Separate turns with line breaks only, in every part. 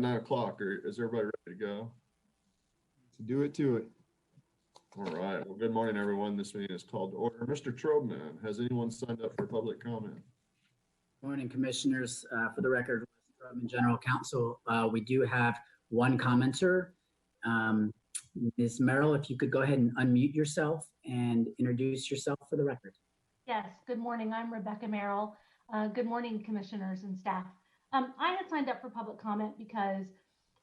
9 o'clock. Is everybody ready to go?
To do it to it.
All right. Well, good morning, everyone. This meeting is called to order. Mr. Trobman, has anyone signed up for public comment?
Morning, Commissioners. For the record, General Counsel, we do have one commenter. Ms. Merrill, if you could go ahead and unmute yourself and introduce yourself for the record.
Yes, good morning. I'm Rebecca Merrill. Good morning, Commissioners and staff. I had signed up for public comment because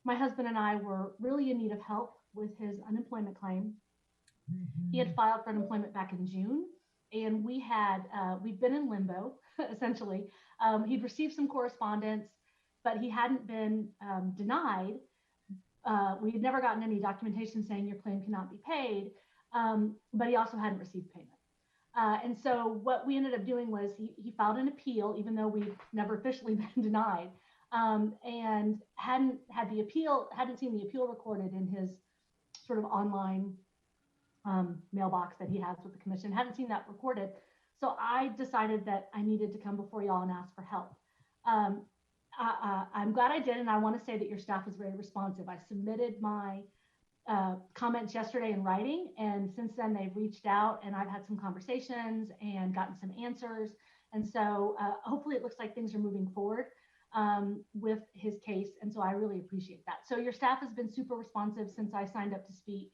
my husband and I were really in need of help with his unemployment claim. He had filed for unemployment back in June, and we'd been in limbo, essentially. He'd received some correspondence, but he hadn't been denied. We had never gotten any documentation saying your claim cannot be paid, but he also hadn't received payment. And so what we ended up doing was he filed an appeal, even though we'd never officially been denied, and hadn't seen the appeal recorded in his sort of online mailbox that he has with the commission, hadn't seen that recorded. So I decided that I needed to come before y'all and ask for help. I'm glad I did, and I want to say that your staff was very responsive. I submitted my comments yesterday in writing, and since then they've reached out, and I've had some conversations and gotten some answers. And so hopefully it looks like things are moving forward with his case, and so I really appreciate that. So your staff has been super responsive since I signed up to speak,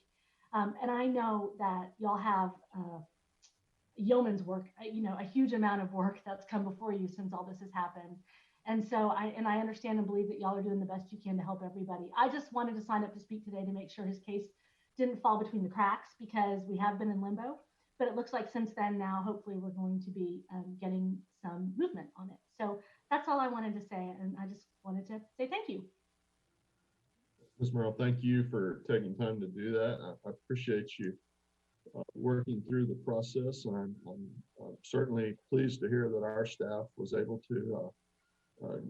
and I know that y'all have yeoman's work, a huge amount of work that's come before you since all this has happened. And so I understand and believe that y'all are doing the best you can to help everybody. I just wanted to sign up to speak today to make sure his case didn't fall between the cracks, because we have been in limbo. But it looks like since then now, hopefully we're going to be getting some movement on it. So that's all I wanted to say. And I just wanted to say thank you.
Ms. Merrill, thank you for taking time to do that. I appreciate you working through the process. And I'm certainly pleased to hear that our staff was able to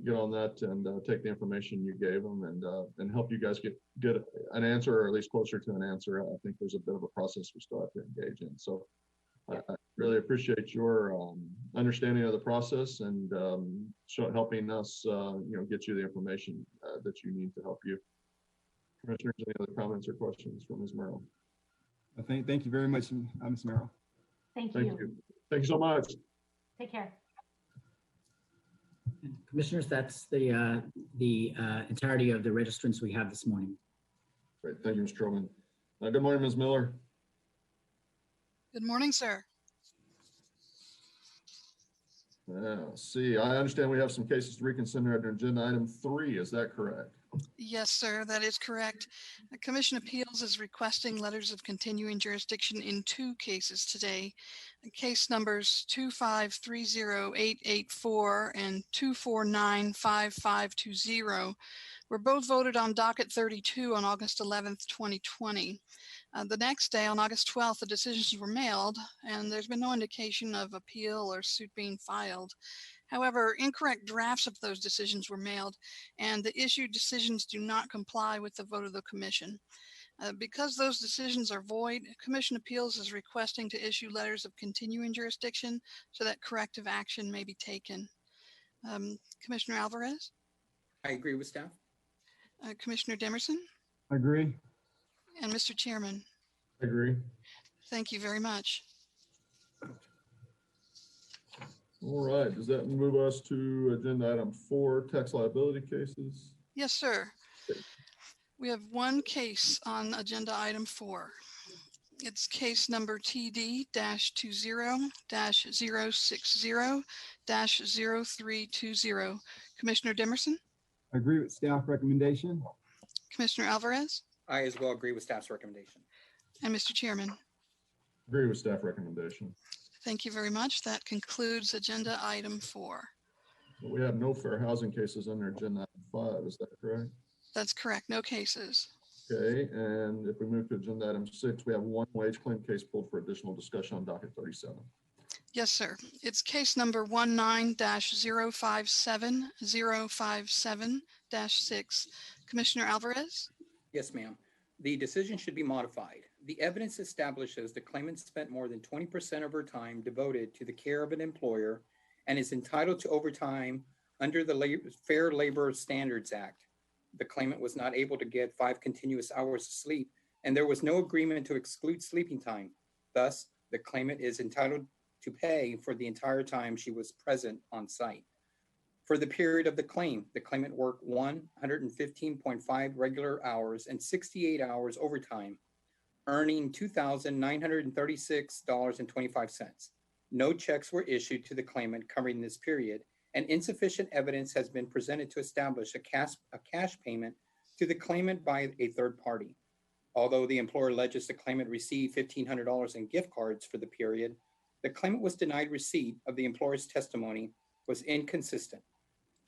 get on that and take the information you gave them and help you guys get an answer, or at least closer to an answer. I think there's a bit of a process we still have to engage in. So I really appreciate your understanding of the process and helping us, get you the information that you need to help you. Commissioners, any other comments or questions from Ms. Merrill?
Thank you very much, Ms. Merrill.
Thank you.
Thank you so much.
Take care.
Commissioners, that's the entirety of the registrants we have this morning.
Great. Thank you, Mr. Trobman. Good morning, Ms. Miller.
Good morning, sir.
See, I understand we have some cases to reconsider under agenda item 3. Is that correct?
Yes, sir, that is correct. The Commission Appeals is requesting letters of continuing jurisdiction in 2 cases today. Case numbers 2530884 and 2495520 were both voted on docket 32 on August 11th, 2020. The next day, on August 12th, the decisions were mailed, and there's been no indication of appeal or suit being filed. However, incorrect drafts of those decisions were mailed, and the issued decisions do not comply with the vote of the Commission. Because those decisions are void, Commission Appeals is requesting to issue letters of continuing jurisdiction so that corrective action may be taken. Commissioner Alvarez?
I agree with staff.
Commissioner Demerson?
I agree.
And Mr. Chairman?
I agree.
Thank you very much.
All right. Does that move us to agenda item 4, tax liability cases?
Yes, sir. We have one case on agenda item 4. It's case number TD-20-060-0320. Commissioner Demerson?
I agree with staff recommendation.
Commissioner Alvarez?
I as well agree with staff's recommendation.
And Mr. Chairman?
Agree with staff recommendation.
Thank you very much. That concludes agenda item 4.
We have no fair housing cases under agenda item 5. Is that correct?
That's correct. No cases.
Okay. And if we move to agenda item 6, we have one wage claim case pulled for additional discussion on docket 37.
Yes, sir. It's case number 19-057-057-6. Commissioner Alvarez?
Yes, ma'am. The decision should be modified. The evidence establishes the claimant spent more than 20% of her time devoted to the care of an employer and is entitled to overtime under the Fair Labor Standards Act. the claimant was not able to get 5 continuous hours of sleep, and there was no agreement to exclude sleeping time. Thus, the claimant is entitled to pay for the entire time she was present on site. For the period of the claim, the claimant worked 115.5 regular hours and 68 hours overtime, earning $2,936.25. No checks were issued to the claimant covering this period, and insufficient evidence has been presented to establish a cash payment to the claimant by a third party. Although the employer alleges the claimant received $1,500 in gift cards for the period, the claimant was denied receipt of the employer's testimony was inconsistent.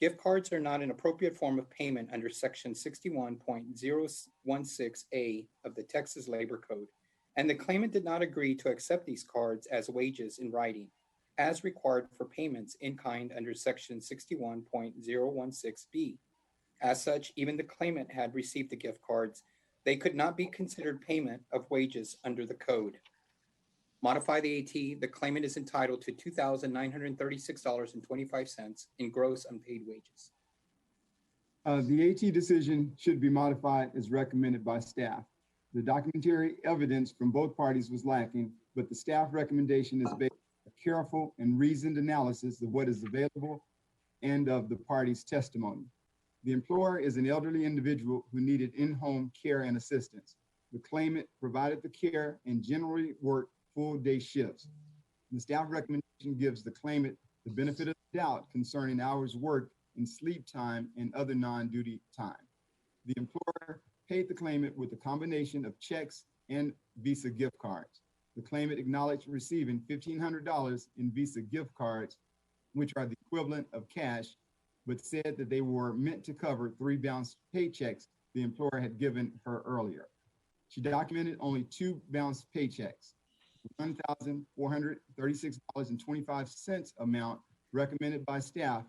Gift cards are not an appropriate form of payment under Section 61.016A of the Texas Labor Code, and the claimant did not agree to accept these cards as wages in writing, as required for payments in kind under Section 61.016B. As such, even the claimant had received the gift cards, they could not be considered payment of wages under the code. Modify the AT, the claimant is entitled to $2,936.25 in gross unpaid wages.
The AT decision should be modified as recommended by staff. The documentary evidence from both parties was lacking, but the staff recommendation is based on a careful and reasoned analysis of what is available and of the parties' testimony. The employer is an elderly individual who needed in-home care and assistance. The claimant provided the care and generally worked full-day shifts. The staff recommendation gives the claimant the benefit of the doubt concerning hours worked and sleep time and other non-duty time. The employer paid the claimant with a combination of checks and Visa gift cards. The claimant acknowledged receiving $1,500 in Visa gift cards, which are the equivalent of cash, but said that they were meant to cover 3 bounced paychecks the employer had given her earlier. She documented only 2 bounced paychecks. The $1,436.25 amount recommended by staff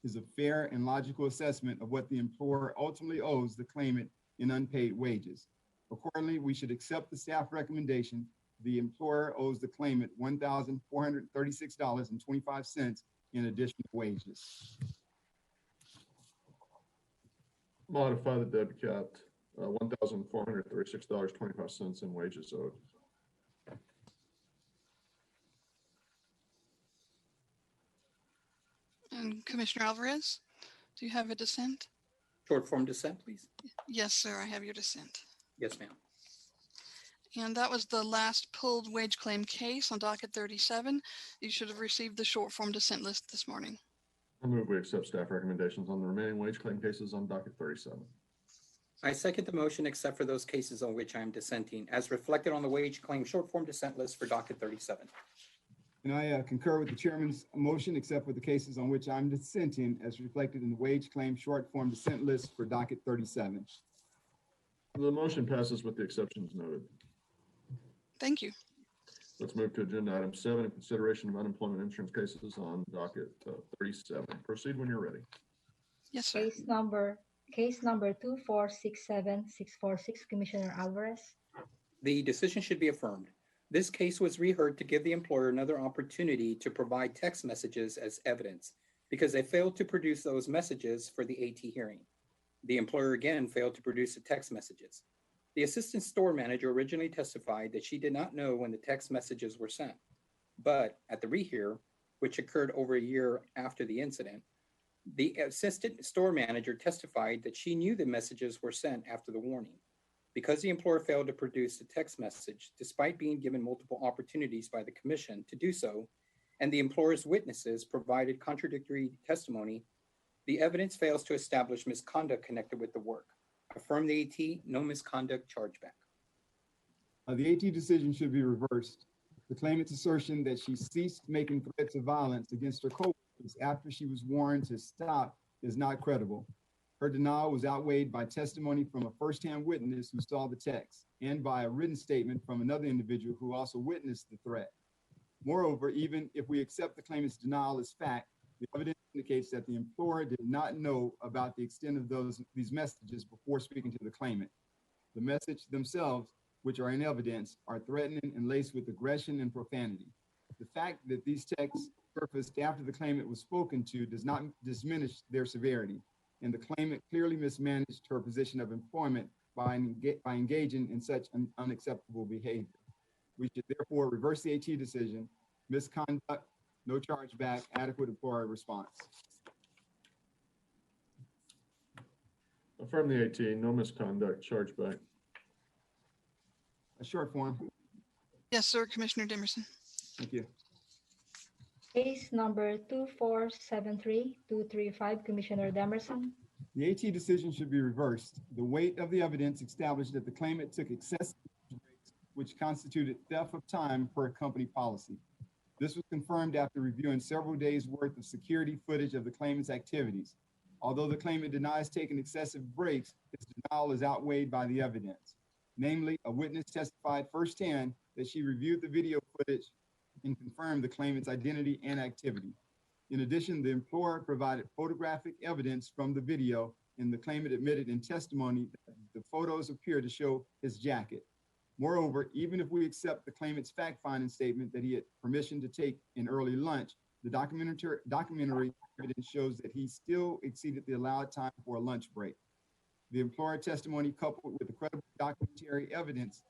is a fair and logical assessment of what the employer ultimately owes the claimant in unpaid wages. Accordingly, we should accept the staff recommendation. The employer owes the claimant $1,436.25 in additional wages.
Modify the debit cap, $1,436.25 in wages owed.
And Commissioner Alvarez, do you have a dissent?
Short form dissent, please.
Yes, sir, I have your dissent.
Yes, ma'am.
And that was the last pulled wage claim case on docket 37. You should have received the short form dissent list this morning.
I move we accept staff recommendations on the remaining wage claim cases on docket 37.
I second the motion except for those cases on which I am dissenting, as reflected on the wage claim short form dissent list for docket 37.
And I concur with the chairman's motion, except for the cases on which I'm dissenting, as reflected in the wage claim short form dissent list for docket 37.
The motion passes with the exceptions noted.
Thank you.
Let's move to agenda item 7, consideration of unemployment insurance cases on docket 37. Proceed when you're ready.
Yes, sir.
Case number 2467646, Commissioner Alvarez.
The decision should be affirmed. This case was reheard to give the employer another opportunity to provide text messages as evidence because they failed to produce those messages for the AT hearing. The employer again failed to produce the text messages. The assistant store manager originally testified that she did not know when the text messages were sent. But at the rehear, which occurred over a year after the incident, the assistant store manager testified that she knew the messages were sent after the warning. Because the employer failed to produce the text message, despite being given multiple opportunities by the commission to do so, and the employer's witnesses provided contradictory testimony, the evidence fails to establish misconduct connected with the work. Affirm the AT, no misconduct chargeback.
The AT decision should be reversed. The claimant's assertion that she ceased making threats of violence against her coworkers after she was warned to stop is not credible. Her denial was outweighed by testimony from a firsthand witness who saw the text and by a written statement from another individual who also witnessed the threat. Moreover, even if we accept the claimant's denial as fact, the evidence indicates that the employer did not know about the extent of these messages before speaking to the claimant. The messages themselves, which are in evidence, are threatening and laced with aggression and profanity. The fact that these texts surfaced after the claimant was spoken to does not diminish their severity. and the claimant clearly mismanaged her position of employment by engaging in such unacceptable behavior. We should therefore reverse the AT decision, misconduct, no chargeback, adequate employer response.
Affirm the AT, no misconduct, chargeback.
A short form.
Yes, sir, Commissioner Dimerson.
Thank you.
Case number 2473235, Commissioner Demerson.
The AT decision should be reversed. The weight of the evidence established that the claimant took excessive breaks, which constituted theft of time per company policy. This was confirmed after reviewing several days' worth of security footage of the claimant's activities. Although the claimant denies taking excessive breaks, his denial is outweighed by the evidence. Namely, a witness testified firsthand that she reviewed the video footage and confirmed the claimant's identity and activity. In addition, the employer provided photographic evidence from the video, and the claimant admitted in testimony that the photos appear to show his jacket. Moreover, even if we accept the claimant's fact-finding statement that he had permission to take an early lunch, the documentary evidence shows that he still exceeded the allowed time for a lunch break. The employer testimony, coupled with the credible documentary evidence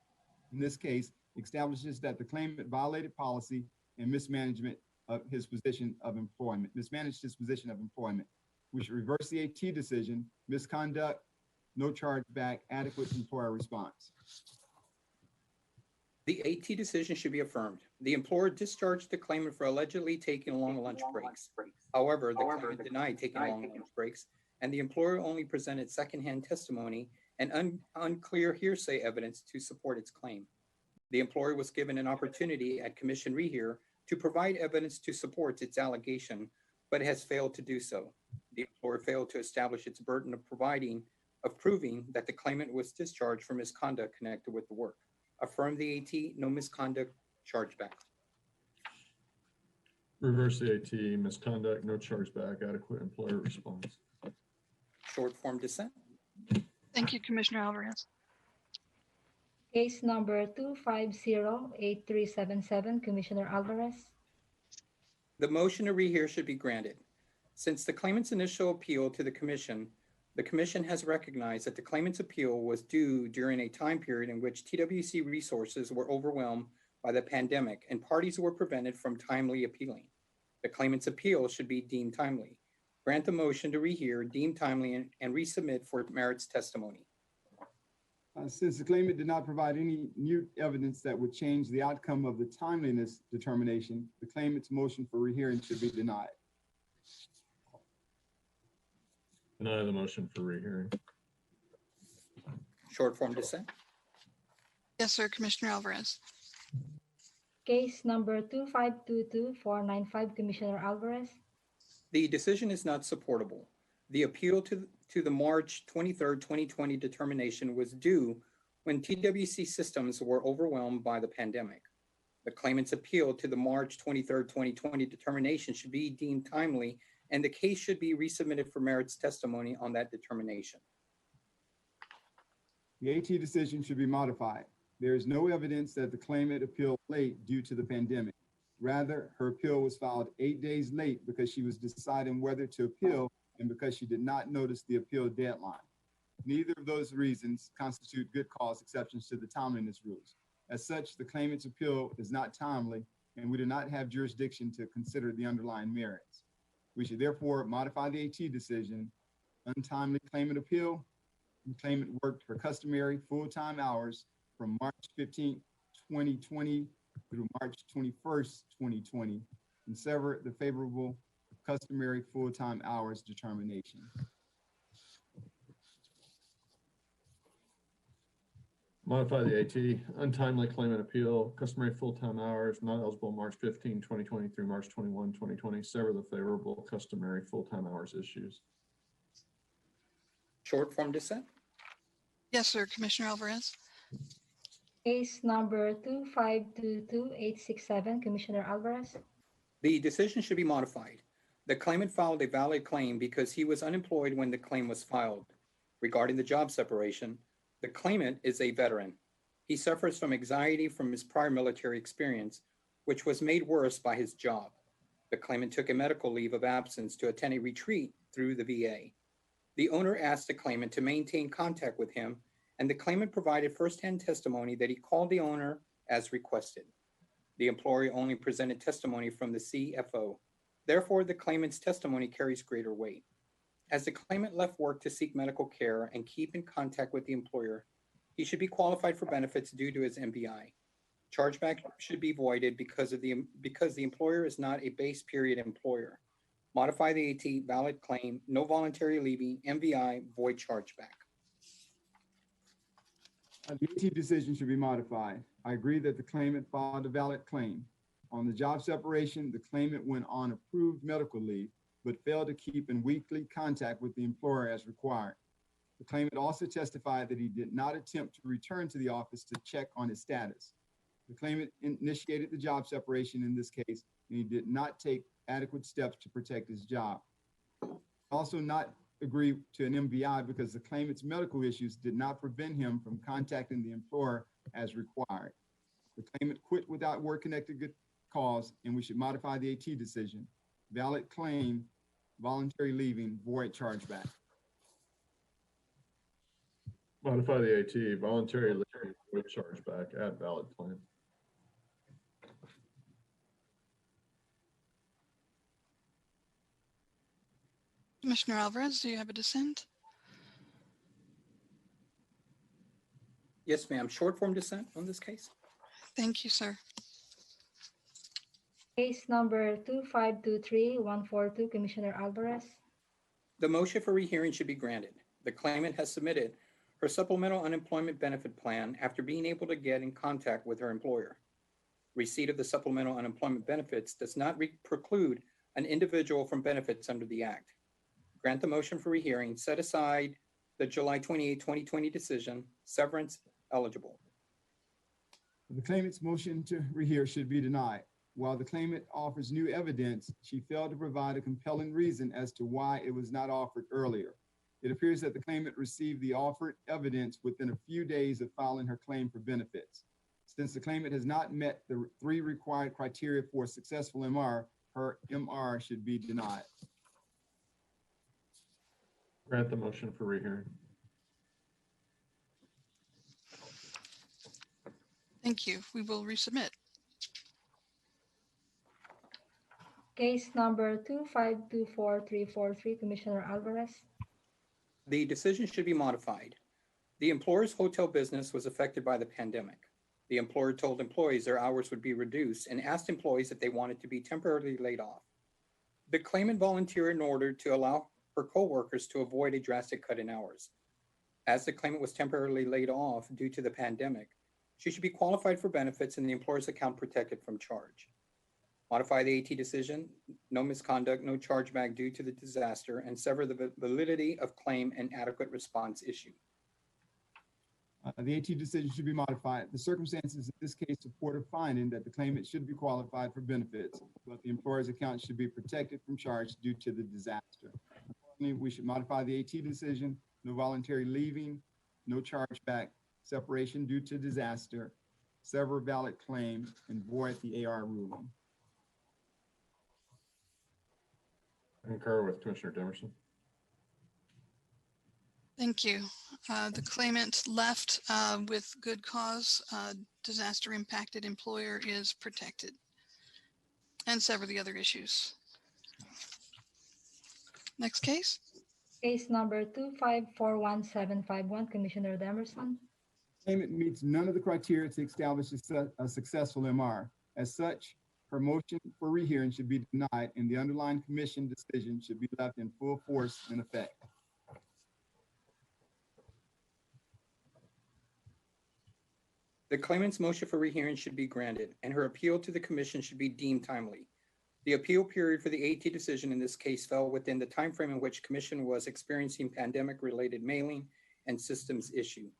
in this case, establishes that the claimant violated policy and mismanaged his position of employment. We should reverse the AT decision, misconduct, no chargeback, adequate employer response.
The AT decision should be affirmed. The employer discharged the claimant for allegedly taking long lunch breaks. However, the claimant denied taking long lunch breaks, and the employer only presented secondhand testimony and unclear hearsay evidence to support its claim. The employer was given an opportunity at commission rehear to provide evidence to support its allegation, but has failed to do so. The employer failed to establish its burden of proving that the claimant was discharged for misconduct connected with the work. Affirm the AT, no misconduct, chargeback.
Reverse the AT, misconduct, no chargeback, adequate employer response.
Short form dissent.
Thank you, Commissioner Alvarez.
Case number 2508377, Commissioner Alvarez.
The motion to rehear should be granted. Since the claimant's initial appeal to the commission has recognized that the claimant's appeal was due during a time period in which TWC resources were overwhelmed by the pandemic and parties were prevented from timely appealing. The claimant's appeal should be deemed timely. Grant the motion to rehear, deem timely, and resubmit for merits testimony.
Since the claimant did not provide any new evidence that would change the outcome of the timeliness determination, the claimant's motion for rehearing should be denied.
Deny the motion for rehearing.
Short form dissent.
Yes, sir, Commissioner Alvarez.
Case number 2522495, Commissioner Alvarez.
The decision is not supportable. The appeal to the March 23rd, 2020 determination was due when TWC systems were overwhelmed by the pandemic. The claimant's appeal to the March 23rd, 2020 determination should be deemed timely, and the case should be resubmitted for merits testimony on that determination.
The AT decision should be modified. There is no evidence that the claimant appealed late due to the pandemic. Rather, her appeal was filed 8 days late because she was deciding whether to appeal and because she did not notice the appeal deadline. Neither of those reasons constitute good cause exceptions to the timeliness rules. As such, the claimant's appeal is not timely, and we do not have jurisdiction to consider the underlying merits. We should therefore modify the AT decision. Untimely claimant appeal. The claimant worked her customary full-time hours from March 15, 2020 through March 21st, 2020, and sever the favorable customary full-time hours determination.
Modify the AT, untimely claimant appeal, customary full-time hours, not eligible March 15, 2020 through March 21, 2020, sever the favorable customary full-time hours issues.
Short form dissent.
Yes, sir, Commissioner Alvarez.
Case number 2522867, Commissioner Alvarez.
The decision should be modified. The claimant filed a valid claim because he was unemployed when the claim was filed. Regarding the job separation, the claimant is a veteran. He suffers from anxiety from his prior military experience, which was made worse by his job. The claimant took a medical leave of absence to attend a retreat through the VA. The owner asked the claimant to maintain contact with him, and the claimant provided firsthand testimony that he called the owner as requested. The employer only presented testimony from the CFO. Therefore, the claimant's testimony carries greater weight. As the claimant left work to seek medical care and keep in contact with the employer, he should be qualified for benefits due to his MBI. Chargeback should be voided because the employer is not a base period employer. Modify the AT, valid claim, no voluntary leaving, MVI, void chargeback.
The AT decision should be modified. I agree that the claimant filed a valid claim. On the job separation, the claimant went on approved medical leave, but failed to keep in weekly contact with the employer as required. The claimant also testified that he did not attempt to return to the office to check on his status. The claimant initiated the job separation in this case, and he did not take adequate steps to protect his job. Also not agree to an MVI because the claimant's medical issues did not prevent him from contacting the employer as required. The claimant quit without work-connected good cause, and we should modify the AT decision. Valid claim, voluntary leaving, void chargeback.
Modify the AT, voluntary leave, void chargeback, add valid claim.
Commissioner Alvarez, do you have a dissent?
Yes, ma'am. Short form dissent on this case.
Thank you, sir.
Case number 2523142, Commissioner Alvarez.
The motion for rehearing should be granted. The claimant has submitted her supplemental unemployment benefit plan after being able to get in contact with her employer. Receipt of the supplemental unemployment benefits does not preclude an individual from benefits under the Act. Grant the motion for rehearing, set aside the July 28, 2020 decision, severance eligible.
The claimant's motion to rehear should be denied. While the claimant offers new evidence, she failed to provide a compelling reason as to why it was not offered earlier. It appears that the claimant received the offered evidence within a few days of filing her claim for benefits. Since the claimant has not met the 3 required criteria for a successful MR, her MR should be denied.
Grant the motion for rehearing.
Thank you. We will resubmit.
Case number 2524343, Commissioner Alvarez.
The decision should be modified. The employer's hotel business was affected by the pandemic. The employer told employees their hours would be reduced and asked employees if they wanted to be temporarily laid off. The claimant volunteered in order to allow her coworkers to avoid a drastic cut in hours. As the claimant was temporarily laid off due to the pandemic, she should be qualified for benefits and the employer's account protected from charge. Modify the AT decision, no misconduct, no chargeback due to the disaster, and sever the validity of claim and adequate response issue.
The AT decision should be modified. The circumstances in this case support a finding that the claimant should be qualified for benefits, but the employer's account should be protected from charge due to the disaster. We should modify the AT decision, no voluntary leaving, no chargeback, separation due to disaster, sever valid claim, and void the AR ruling.
I concur with Commissioner Demerson.
Thank you. The claimant left with good cause. Disaster impacted employer is protected. And sever the other issues. Next case.
Case number 2541751, Commissioner Demerson.
Claimant meets none of the criteria to establish a successful MR. As such, her motion for rehearing should be denied and the underlying commission decision should be left in full force and effect.
The claimant's motion for rehearing should be granted and her appeal to the commission should be deemed timely. The appeal period for the AT decision in this case fell within the timeframe in which commission was experiencing pandemic-related mailing and systems issue.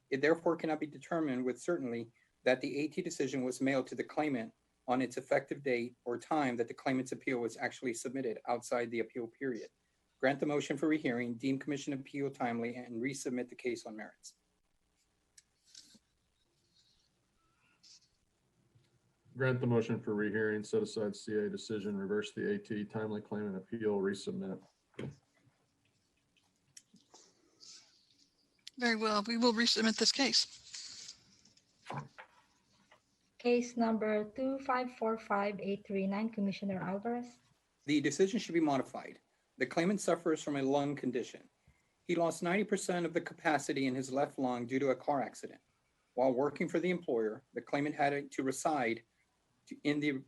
It therefore cannot be determined with certainty that the AT decision was mailed to the claimant on its effective date or time that the claimant's appeal was actually submitted outside the appeal period. Grant the motion for rehearing, deem commission appeal timely, and resubmit the case on merits.
Grant the motion for rehearing, set aside CA decision, reverse the AT, timely claim and appeal, resubmit.
Very well. We will resubmit this case.
Case number 2545839, Commissioner Alvarez.
The decision should be modified. The claimant suffers from a lung condition. He lost 90% of the capacity in his left lung due to a car accident. While working for the employer, the claimant had to reside in the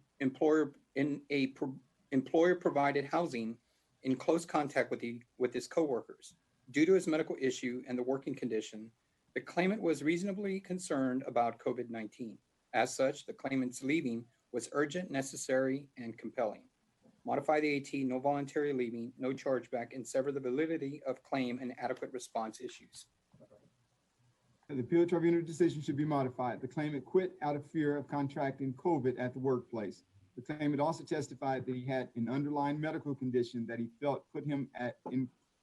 employer-provided housing in close contact with his coworkers. Due to his medical issue and the working condition, the claimant was reasonably concerned about COVID-19. As such, the claimant's leaving was urgent, necessary, and compelling. Modify the AT, no voluntary leaving, no chargeback, and sever the validity of claim and adequate response issues.
The appeal tribunal decision should be modified. The claimant quit out of fear of contracting COVID at the workplace. The claimant also testified that he had an underlying medical condition that he felt put him at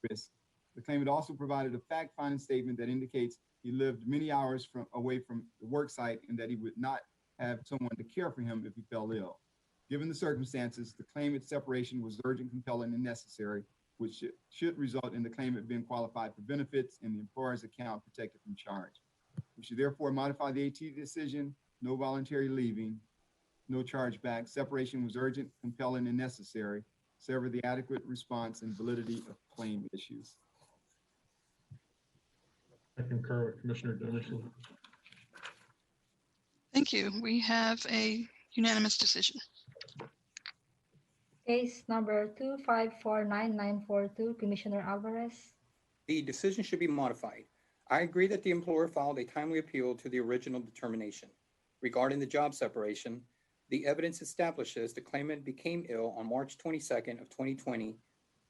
risk. The claimant also provided a fact-finding statement that indicates he lived many hours away from the work site and that he would not have someone to care for him if he fell ill. Given the circumstances, the claimant's separation was urgent, compelling, and necessary, which should result in the claimant being qualified for benefits and the employer's account protected from charge. We should therefore modify the AT decision, no voluntary leaving, no chargeback. Separation was urgent, compelling, and necessary. Sever the adequate response and validity of claim issues.
I concur with Commissioner Dennison.
Thank you. We have a unanimous decision.
Case number 2549942, Commissioner Alvarez.
The decision should be modified. I agree that the employer filed a timely appeal to the original determination. Regarding the job separation, the evidence establishes the claimant became ill on March 22nd of 2020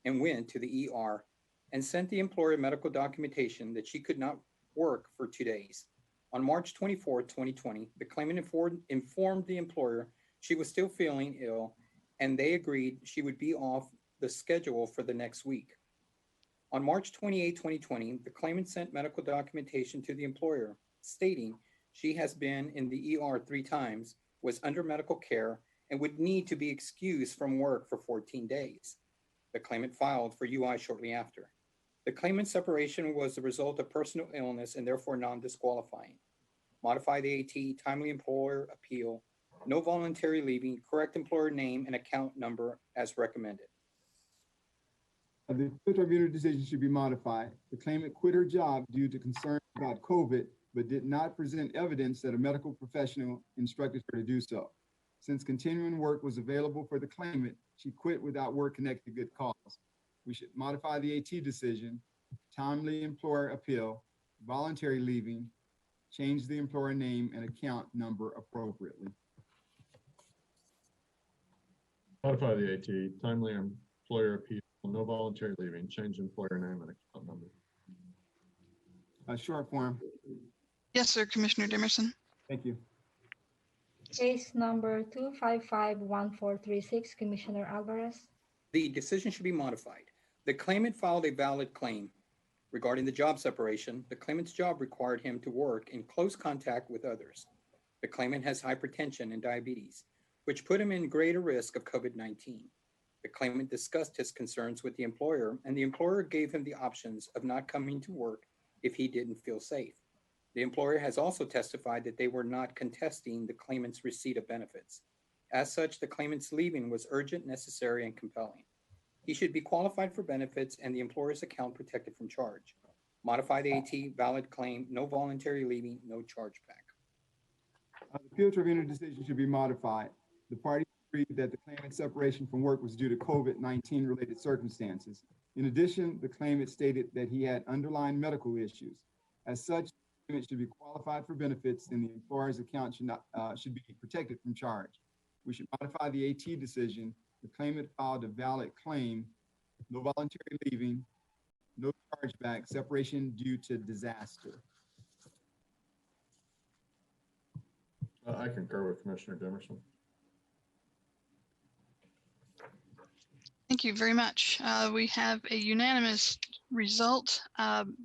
and went to the ER and sent the employer medical documentation that she could not work for 2 days. On March 24th, 2020, the claimant informed the employer she was still feeling ill and they agreed she would be off the schedule for the next week. On March 28, 2020, the claimant sent medical documentation to the employer stating she has been in the ER 3 times, was under medical care, and would need to be excused from work for 14 days. The claimant filed for UI shortly after. The claimant's separation was the result of personal illness and therefore non-disqualifying. Modify the AT, timely employer appeal, no voluntary leaving, correct employer name and account number as recommended.
The appeal tribunal decision should be modified. The claimant quit her job due to concerns about COVID, but did not present evidence that a medical professional instructed her to do so. Since continuing work was available for the claimant, she quit without work-connected good cause. We should modify the AT decision, timely employer appeal, voluntary leaving, change the employer name and account number appropriately.
Modify the AT, timely employer appeal, no voluntary leaving, change employer name and account number.
Short form.
Yes, sir, Commissioner Demerson.
Thank you.
Case number 2551436, Commissioner Alvarez.
The decision should be modified. The claimant filed a valid claim. Regarding the job separation, the claimant's job required him to work in close contact with others. The claimant has hypertension and diabetes, which put him in greater risk of COVID-19. The claimant discussed his concerns with the employer, and the employer gave him the options of not coming to work if he didn't feel safe. The employer has also testified that they were not contesting the claimant's receipt of benefits. As such, the claimant's leaving was urgent, necessary, and compelling. He should be qualified for benefits and the employer's account protected from charge. Modify the AT, valid claim, no voluntary leaving, no chargeback.
The appeal tribunal decision should be modified. The parties agreed that the claimant's separation from work was due to COVID-19 related circumstances. In addition, the claimant stated that he had underlying medical issues. As such, the claimant should be qualified for benefits and the employer's account should be protected from charge. We should modify the AT decision. The claimant filed a valid claim, no voluntary leaving, no chargeback, separation due to disaster.
I concur with Commissioner Demerson.
Thank you very much. We have a unanimous result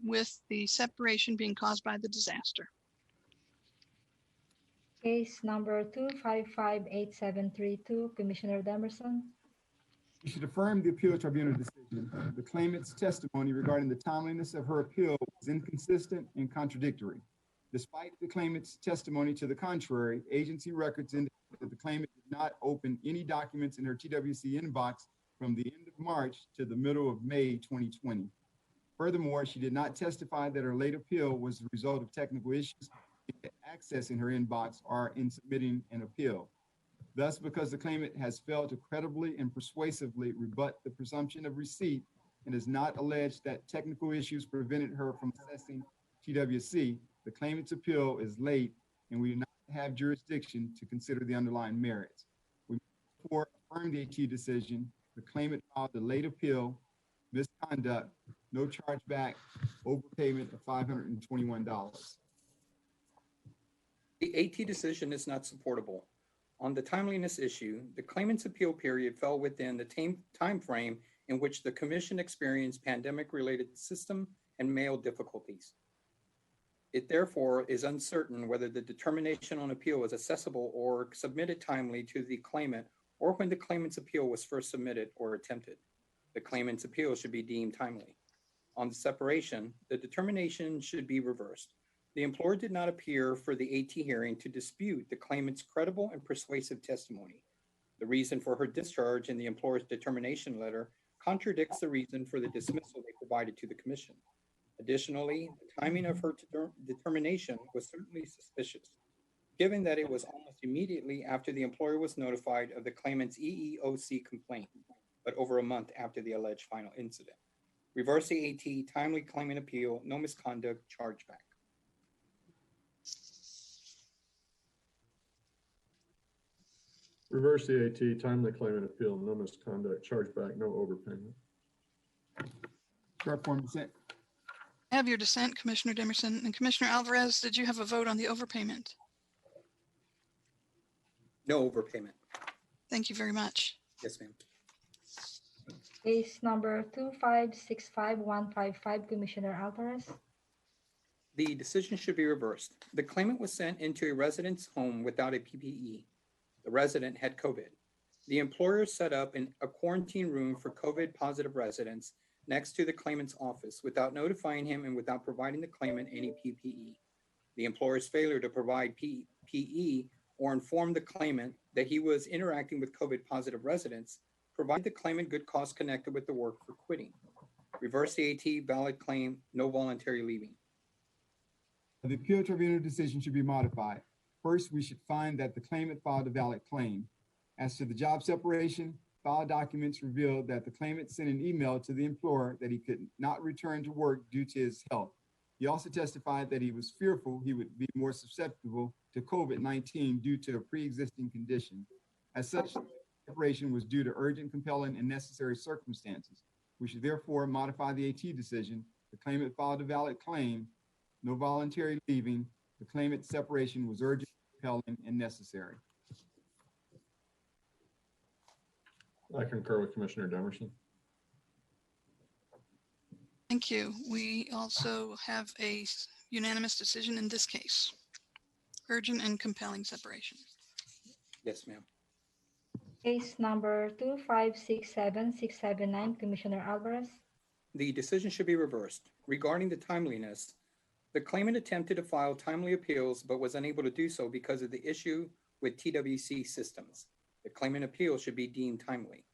with the separation being caused by the disaster.
Case number 2558732, Commissioner Demerson.
You should affirm the appeal tribunal decision. The claimant's testimony regarding the timeliness of her appeal was inconsistent and contradictory. Despite the claimant's testimony to the contrary, agency records indicate that the claimant did not open any documents in her TWC inbox from the end of March to the middle of May 2020. Furthermore, she did not testify that her late appeal was the result of technical issues in accessing her inbox or in submitting an appeal. Thus, because the claimant has failed to credibly and persuasively rebut the presumption of receipt and has not alleged that technical issues prevented her from accessing TWC, the claimant's appeal is late and we do not have jurisdiction to consider the underlying merits. We therefore affirm the AT decision. The claimant filed a late appeal, misconduct, no chargeback, overpayment of $521.
The AT decision is not supportable. On the timeliness issue, the claimant's appeal period fell within the time frame in which the Commission experienced pandemic-related system and mail difficulties. It therefore is uncertain whether the determination on appeal was accessible or submitted timely to the claimant or when the claimant's appeal was first submitted or attempted. The claimant's appeal should be deemed timely. On the separation, the determination should be reversed. The employer did not appear for the AT hearing to dispute the claimant's credible and persuasive testimony. The reason for her discharge in the employer's determination letter contradicts the reason for the dismissal they provided to the Commission. Additionally, the timing of her determination was certainly suspicious, given that it was almost immediately after the employer was notified of the claimant's EEOC complaint, but over a month after the alleged final incident. Reverse the AT, timely claimant appeal, no misconduct, chargeback.
Reverse the AT, timely claimant appeal, no misconduct, chargeback, no overpayment.
Short form dissent.
I have your dissent, Commissioner Demerson. And Commissioner Alvarez, did you have a vote on the overpayment?
No overpayment.
Thank you very much.
Yes, ma'am.
Case number 2565155, Commissioner Alvarez.
The decision should be reversed. The claimant was sent into a resident's home without a PPE. The resident had COVID. The employer set up a quarantine room for COVID positive residents next to the claimant's office without notifying him and without providing the claimant any PPE. The employer's failure to provide PPE or inform the claimant that he was interacting with COVID positive residents provided the claimant good cause connected with the work for quitting. Reverse the AT, valid claim, no voluntary leaving.
The appeal tribunal decision should be modified. First, we should find that the claimant filed a valid claim. As to the job separation, file documents revealed that the claimant sent an email to the employer that he could not return to work due to his health. He also testified that he was fearful he would be more susceptible to COVID-19 due to a pre-existing condition. As such, separation was due to urgent, compelling, and necessary circumstances. We should therefore modify the AT decision. The claimant filed a valid claim, no voluntary leaving. The claimant's separation was urgent, compelling, and necessary.
I concur with Commissioner Demerson.
Thank you. We also have a unanimous decision in this case. Urgent and compelling separation.
Yes, ma'am.
Case number 2567679, Commissioner Alvarez.
The decision should be reversed. Regarding the timeliness, the claimant attempted to file timely appeals but was unable to do so because of the issue with TWC systems. The claimant appeal should be deemed timely.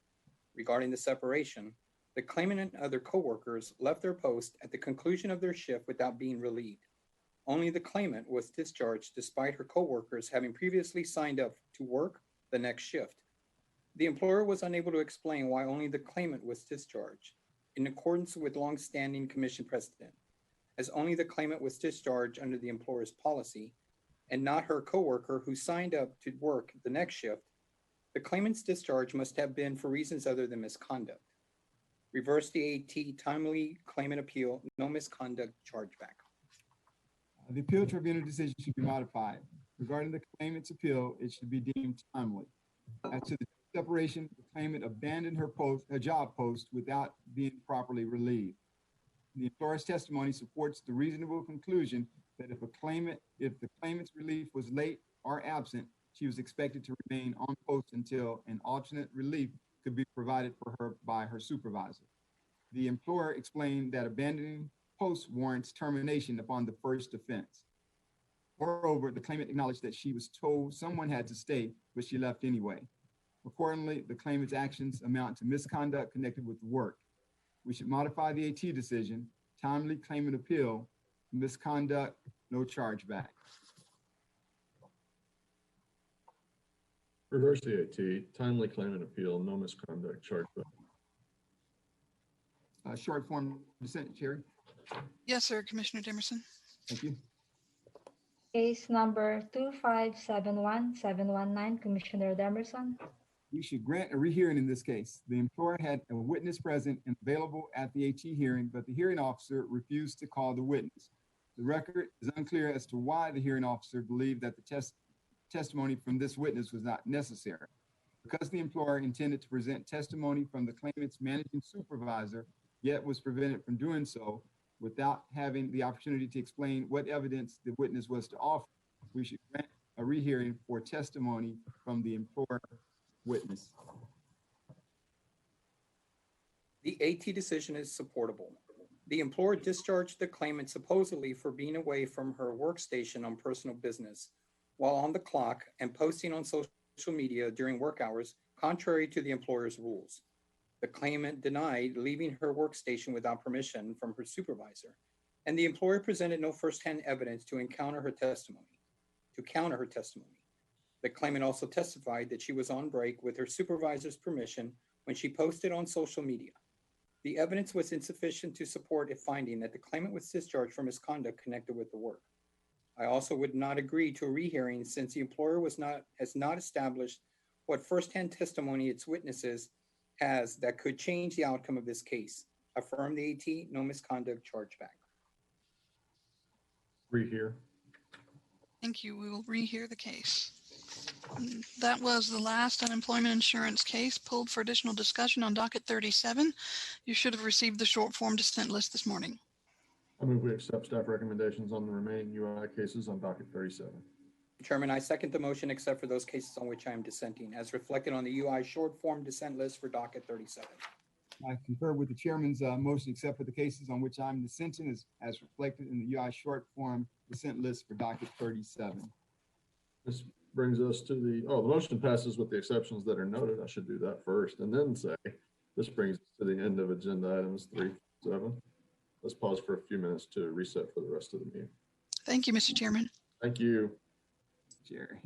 Regarding the separation, the claimant and other coworkers left their post at the conclusion of their shift without being relieved. Only the claimant was discharged despite her coworkers having previously signed up to work the next shift. The employer was unable to explain why only the claimant was discharged, in accordance with longstanding Commission precedent, as only the claimant was discharged under the employer's policy and not her coworker who signed up to work the next shift. The claimant's discharge must have been for reasons other than misconduct. Reverse the AT, timely claimant appeal, no misconduct, chargeback.
The appeal tribunal decision should be modified. Regarding the claimant's appeal, it should be deemed timely. As to the separation, the claimant abandoned her job post without being properly relieved. The employer's testimony supports the reasonable conclusion that if the claimant's relief was late or absent, she was expected to remain on post until an alternate relief could be provided for her by her supervisor. The employer explained that abandoning posts warrants termination upon the first offense. Moreover, the claimant acknowledged that she was told someone had to stay, but she left anyway. Accordingly, the claimant's actions amount to misconduct connected with the work. We should modify the AT decision, timely claimant appeal, misconduct, no chargeback.
Reverse the AT, timely claimant appeal, no misconduct, chargeback.
Short form dissent, Chair.
Yes, sir, Commissioner Dimerson.
Thank you.
Case number 2571719, Commissioner Demerson.
We should grant a rehearing in this case. The employer had a witness present and available at the AT hearing, but the hearing officer refused to call the witness. The record is unclear as to why the hearing officer believed that the testimony from this witness was not necessary. Because the employer intended to present testimony from the claimant's managing supervisor, yet was prevented from doing so without having the opportunity to explain what evidence the witness was to offer, we should grant a rehearing for testimony from the employer witness.
The AT decision is supportable. The employer discharged the claimant supposedly for being away from her workstation on personal business while on the clock and posting on social media during work hours, contrary to the employer's rules. The claimant denied leaving her workstation without permission from her supervisor, and the employer presented no firsthand evidence to counter her testimony. The claimant also testified that she was on break with her supervisor's permission when she posted on social media. The evidence was insufficient to support a finding that the claimant was discharged for misconduct connected with the work. I also would not agree to a rehearing since the employer has not established what firsthand testimony its witnesses has that could change the outcome of this case. Affirm the AT, no misconduct, chargeback.
Rehear.
Thank you. We will rehear the case. That was the last unemployment insurance case pulled for additional discussion on docket 37. You should have received the short form dissent list this morning.
I move we accept staff recommendations on the remaining UI cases on docket 37.
Chairman, I second the motion except for those cases on which I am dissenting, as reflected on the UI short form dissent list for docket 37.
I concur with the chairman's motion except for the cases on which I'm dissenting as reflected in the UI short form dissent list for docket 37.
This brings us to the motion passes with the exceptions that are noted. I should do that first and then say, this brings us to the end of agenda items 3-7. Let's pause for a few minutes to reset for the rest of the meeting.
Thank you, Mr. Chairman.
Thank you.
Jerry.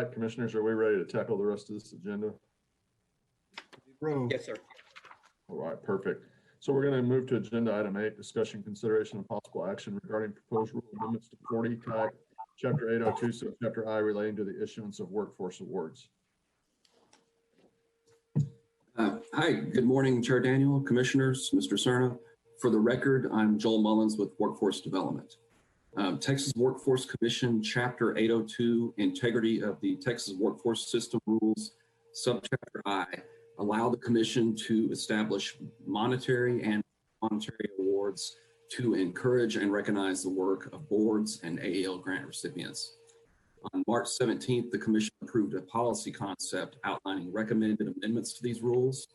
right, commissioners, are we ready to tackle the rest of this agenda?
Roll.
Yes, sir.
All right, perfect. So we're going to move to agenda item 8, discussion, consideration, and possible action regarding proposed rule amendments to 40 TAC, Chapter 802, Subchapter I, relating to the issuance of workforce awards.
Hi, good morning, Chair Daniel, Commissioners, Mr. Cerna. For the record, I'm Joel Mullins with Workforce Development. Texas Workforce Commission, Chapter 802, Integrity of the Texas Workforce System Rules, Subchapter I, allow the Commission to establish monetary and monetary awards to encourage and recognize the work of boards and AEL grant recipients. On March 17th, the Commission approved a policy concept outlining recommended amendments to these rules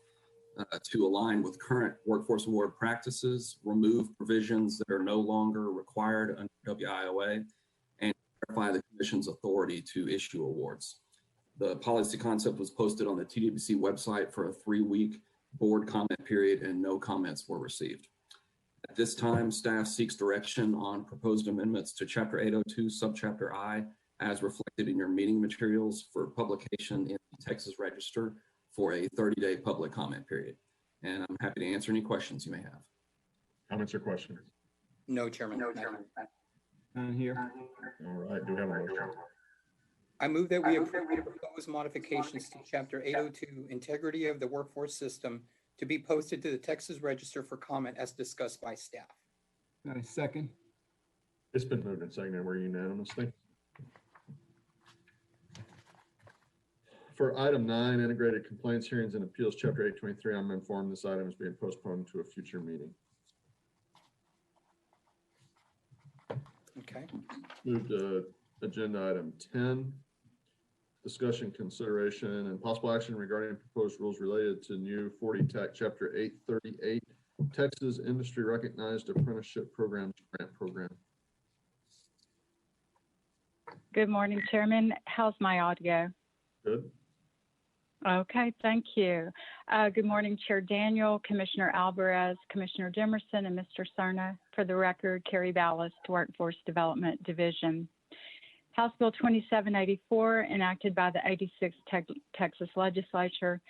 to align with current workforce award practices, remove provisions that are no longer required under WIOA, and clarify the Commission's authority to issue awards. The policy concept was posted on the TWC website for a 3-week board comment period, and no comments were received. At this time, staff seeks direction on proposed amendments to Chapter 802, Subchapter I, as reflected in your meeting materials for publication in the Texas Register for a 30-day public comment period. And I'm happy to answer any questions you may have.
Comments or questions?
No, Chairman.
No, Chairman.
None here.
All right, do we have a motion?
I move that we approve the proposed modifications to Chapter 802, Integrity of the Workforce System, to be posted to the Texas Register for comment as discussed by staff.
Got a second?
It's been moved and seconded. We're unanimously. For item 9, integrated complaints, hearings, and appeals, Chapter 823, I'm informed this item is being postponed to a future meeting.
Okay.
Move to agenda item 10, discussion, consideration, and possible action regarding proposed rules related to new 40 TAC Chapter 838, Texas Industry Recognized Apprenticeship Programs Grant Program.
Good morning, Chairman. How's my audio?
Good.
Okay, thank you. Good morning, Chair Daniel, Commissioner Alvarez, Commissioner Demerson, and Mr. Cerna. For the record, Carrie Ballas, Workforce Development Division. House Bill 2784, enacted by the 86th Texas Legislature,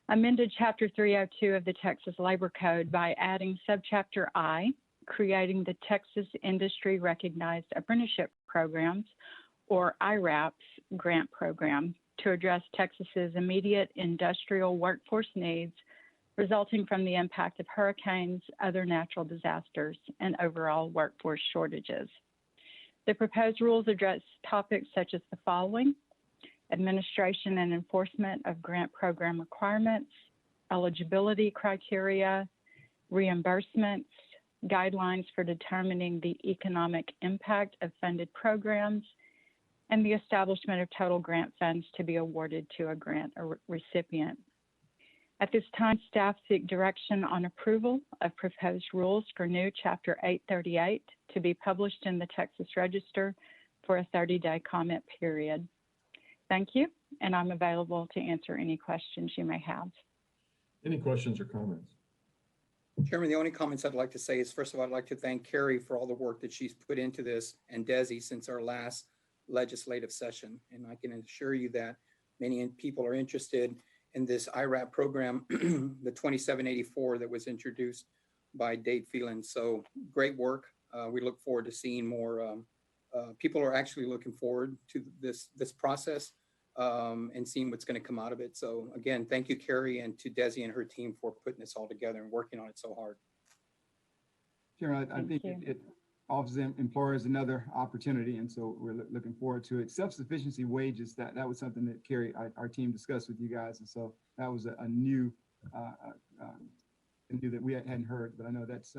amended Chapter 302 of the Texas Labor Code by adding Subchapter I, creating the Texas Industry Recognized Apprenticeship Programs, or IRAPS, grant program to address Texas's immediate industrial workforce needs resulting from the impact of hurricanes, other natural disasters, and overall workforce shortages. The proposed rules address topics such as the following: administration and enforcement of grant program requirements, eligibility criteria, reimbursements, guidelines for determining the economic impact of funded programs, and the establishment of total grant funds to be awarded to a grant recipient. At this time, staff seek direction on approval of proposed rules for new Chapter 838 to be published in the Texas Register for a 30-day comment period. Thank you, and I'm available to answer any questions you may have.
Any questions or comments?
Chairman, the only comments I'd like to say is, first of all, I'd like to thank Carrie for all the work that she's put into this, and Desi since our last legislative session. And I can assure you that many people are interested in this IRAP program, the 2784 that was introduced by Dave Phelan. So great work. We look forward to seeing more. People are actually looking forward to this process and seeing what's going to come out of it. So again, thank you, Carrie, and to Desi and her team for putting this all together and working on it so hard.
Sure, I think it offers employers another opportunity, and so we're looking forward to it. Self-sufficiency wages, that was something that Carrie, our team discussed with you guys, and so that was a new that we hadn't heard, but I know that's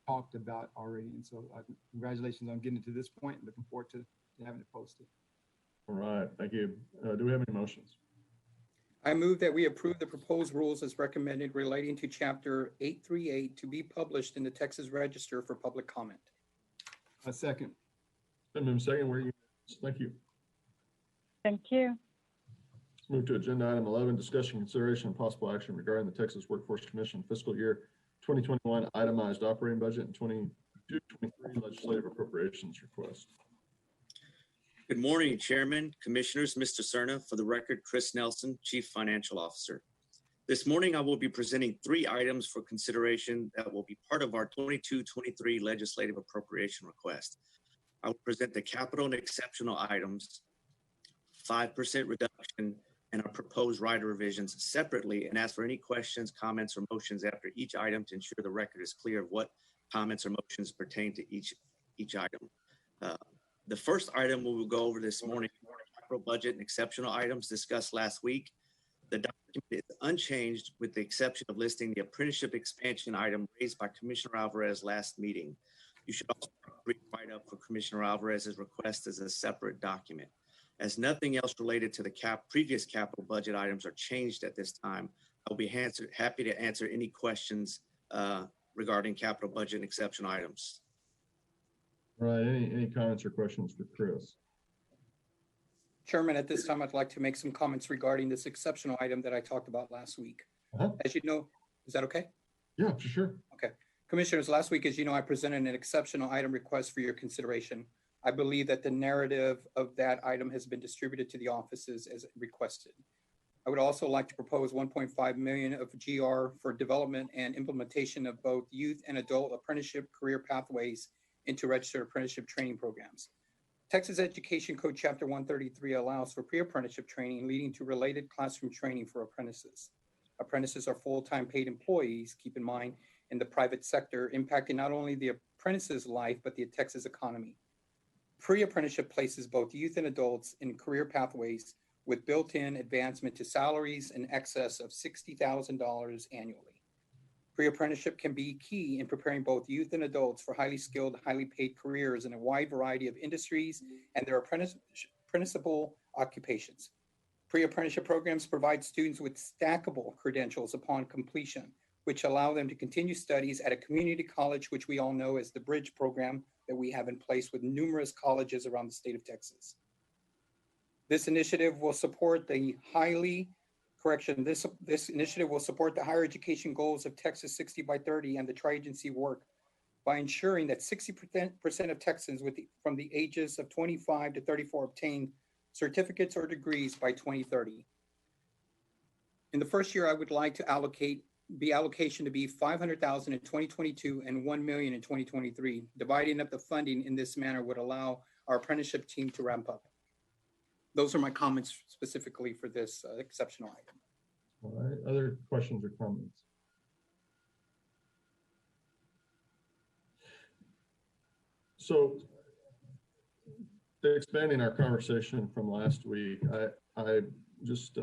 talked about already, and so congratulations on getting it to this point. Looking forward to having it posted.
All right, thank you. Do we have any motions?
I move that we approve the proposed rules as recommended relating to Chapter 838 to be published in the Texas Register for public comment.
A second.
Been moved second. Where you? Thank you.
Thank you.
Let's move to agenda item 11, discussion, consideration, and possible action regarding the Texas Workforce Commission fiscal year 2021 itemized operating budget and 22-23 legislative appropriations request.
Good morning, Chairman, Commissioners, Mr. Cerna. For the record, Chris Nelson, Chief Financial Officer. This morning, I will be presenting 3 items for consideration that will be part of our 22-23 legislative appropriation request. I will present the capital and exceptional items, 5% reduction, and our proposed rider revisions separately, and ask for any questions, comments, or motions after each item to ensure the record is clear of what comments or motions pertain to each item. The first item we will go over this morning, capital budget and exceptional items discussed last week. The document is unchanged with the exception of listing the apprenticeship expansion item raised by Commissioner Alvarez last meeting. You should also write up for Commissioner Alvarez's request as a separate document. As nothing else related to the previous capital budget items are changed at this time, I'll be happy to answer any questions regarding capital budget and exceptional items.
All right, any comments or questions for Chris?
Chairman, at this time, I'd like to make some comments regarding this exceptional item that I talked about last week. As you know, is that okay?
Yeah, for sure.
Okay. Commissioners, last week, as you know, I presented an exceptional item request for your consideration. I believe that the narrative of that item has been distributed to the offices as requested. I would also like to propose 1.5 million of GR for development and implementation of both youth and adult apprenticeship career pathways into registered apprenticeship training programs. Texas Education Code Chapter 133 allows for pre-apprenticeship training leading to related classroom training for apprentices. Apprentices are full-time paid employees, keep in mind, in the private sector, impacting not only the apprentice's life, but the Texas economy. Pre-apprenticeship places both youth and adults in career pathways with built-in advancement to salaries in excess of $60,000 annually. Pre-apprenticeship can be key in preparing both youth and adults for highly skilled, highly paid careers in a wide variety of industries and their apprenticeable occupations. Pre-apprenticeship programs provide students with stackable credentials upon completion, which allow them to continue studies at a community college, which we all know as the Bridge program that we have in place with numerous colleges around the state of Texas. This initiative will support the This initiative will support the higher education goals of Texas 60 by 30 and the tri-agency work by ensuring that 60% of Texans from the ages of 25 to 34 obtain certificates or degrees by 2030. In the first year, I would like to allocation to be 500,000 in 2022 and 1 million in 2023. Dividing up the funding in this manner would allow our apprenticeship team to ramp up. Those are my comments specifically for this exceptional item.
All right, other questions or comments? So, expanding our conversation from last week, I just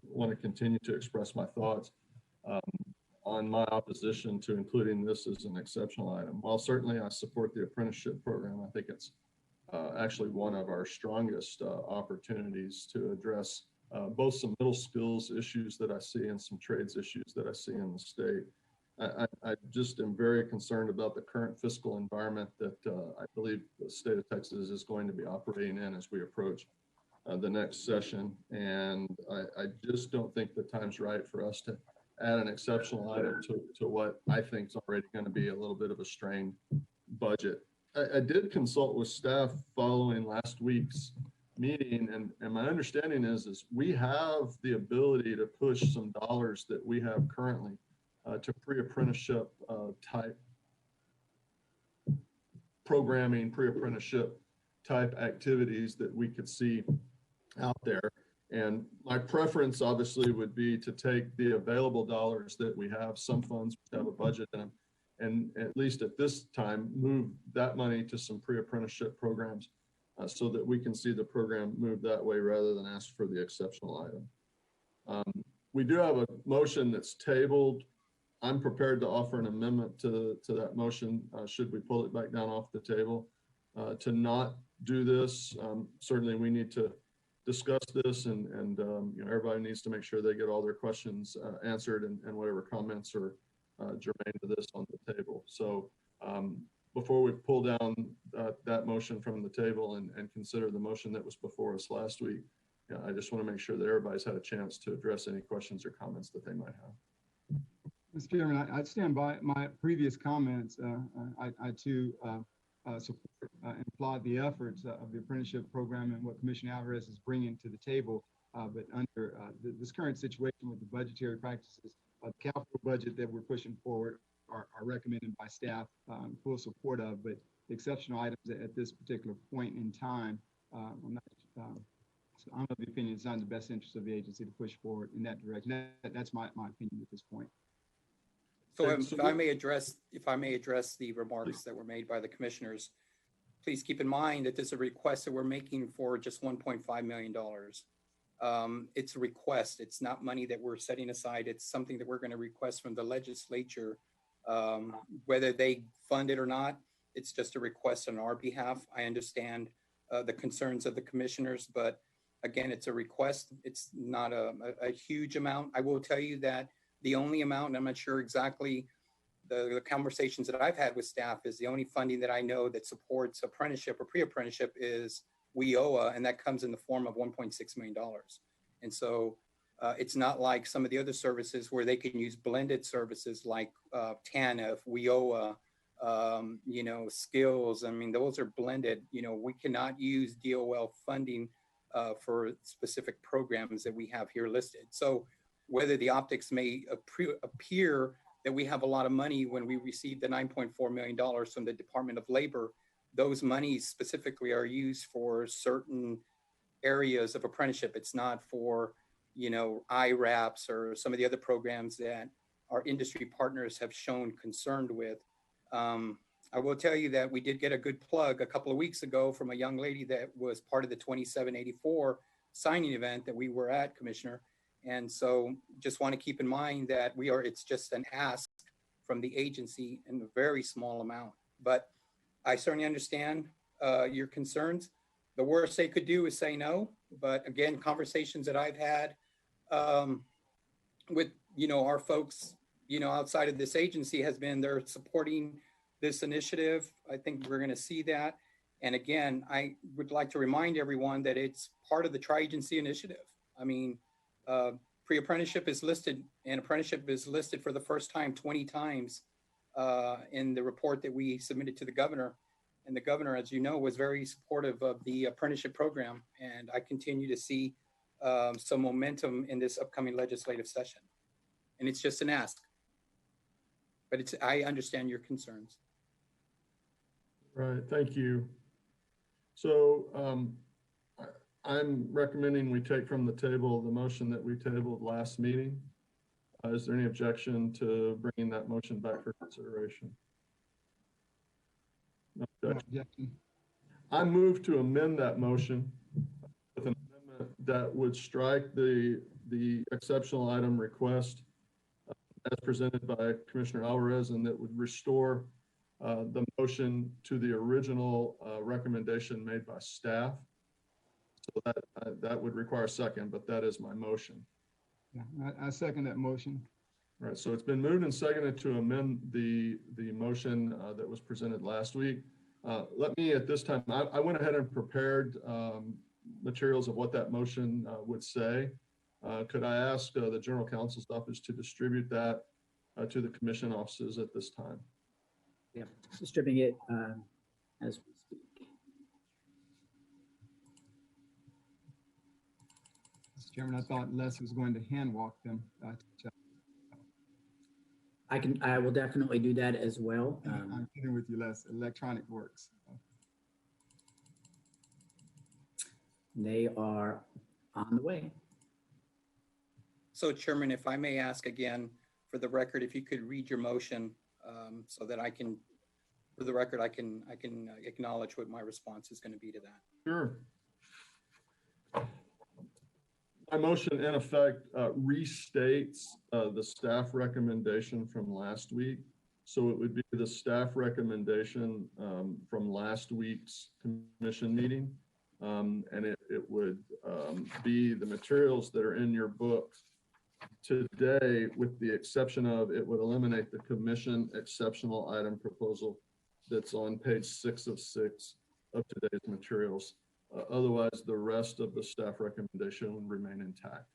want to continue to express my thoughts on my opposition to including this as an exceptional item. While certainly I support the apprenticeship program, I think it's actually one of our strongest opportunities to address both some middle skills issues that I see and some trades issues that I see in the state. I just am very concerned about the current fiscal environment that I believe the state of Texas is going to be operating in as we approach the next session. And I just don't think the time's right for us to add an exceptional item to what I think is already going to be a little bit of a strained budget. I did consult with staff following last week's meeting, and my understanding is we have the ability to push some dollars that we have currently to pre-apprenticeship type programming, pre-apprenticeship type activities that we could see out there. And my preference obviously would be to take the available dollars that we have, some funds have a budget in them, and at least at this time, move that money to some pre-apprenticeship programs so that we can see the program move that way rather than ask for the exceptional item. We do have a motion that's tabled. I'm prepared to offer an amendment to that motion should we pull it back down off the table. To not do this, certainly we need to discuss this and you know, everybody needs to make sure they get all their questions answered and whatever comments are germane to this on the table. So before we pull down that motion from the table and consider the motion that was before us last week, you know, I just want to make sure that everybody's had a chance to address any questions or comments that they might have.
Mr. Chairman, I'd stand by my previous comments. I too support and applaud the efforts of the apprenticeship program and what Commissioner Alvarez is bringing to the table. But under this current situation with the budgetary practices, the capital budget that we're pushing forward are recommended by staff, full support of, but the exceptional items at this particular point in time, I'm of the opinion it's not in the best interest of the agency to push forward in that direction. That's my opinion at this point.
So if I may address the remarks that were made by the commissioners, please keep in mind that this is a request that we're making for just $1.5 million. It's a request. It's not money that we're setting aside. It's something that we're going to request from the legislature. Whether they fund it or not, it's just a request on our behalf. I understand the concerns of the commissioners, but again, it's a request. It's not a huge amount. I will tell you that the only amount, and I'm not sure exactly, the conversations that I've had with staff is the only funding that I know that supports apprenticeship or pre-apprenticeship is WIOA, and that comes in the form of $1.6 million. And so it's not like some of the other services where they can use blended services like TANF, WIOA, skills. I mean, those are blended. We cannot use DOL funding for specific programs that we have here listed. So whether the optics may appear that we have a lot of money when we received the $9.4 million from the Department of Labor, those monies specifically are used for certain areas of apprenticeship. It's not for, IRAPs or some of the other programs that our industry partners have shown concerned with. I will tell you that we did get a good plug a couple of weeks ago from a young lady that was part of the 2784 signing event that we were at, Commissioner. And so just want to keep in mind that it's just an ask from the agency in a very small amount. But I certainly understand your concerns. The worst they could do is say no. But again, conversations that I've had with, our folks, outside of this agency has been they're supporting this initiative. I think we're going to see that. And again, I would like to remind everyone that it's part of the tri-agency initiative. I mean, pre-apprenticeship is listed and apprenticeship is listed for the first time 20 times in the report that we submitted to the governor. And the governor, as you know, was very supportive of the apprenticeship program. And I continue to see some momentum in this upcoming legislative session. And it's just an ask. But I understand your concerns.
Right, thank you. So I'm recommending we take from the table the motion that we tabled last meeting. Is there any objection to bringing that motion back for consideration? No objection. I move to amend that motion with an amendment that would strike the exceptional item request as presented by Commissioner Alvarez, and that would restore the motion to the original recommendation made by staff. So that would require a second, but that is my motion.
Yeah, I second that motion.
All right, so it's been moved and seconded to amend the motion that was presented last week. Let me at this time, I went ahead and prepared materials of what that motion would say. Could I ask the General Counsel's office to distribute that to the commission offices at this time?
Yeah, distributing it as we speak.
Mr. Chairman, I thought Les was going to hand walk them.
I will definitely do that as well.
I'm kidding with you, Les. Electronic works.
They are on the way.
So Chairman, if I may ask again, for the record, if you could read your motion so that I can, for the record, I can acknowledge what my response is going to be to that.
Sure. My motion in effect restates the staff recommendation from last week. So it would be the staff recommendation from last week's commission meeting. And it would be the materials that are in your book today, with the exception of it would eliminate the commission exceptional item proposal that's on page 6 of 6 of today's materials. Otherwise, the rest of the staff recommendation would remain intact.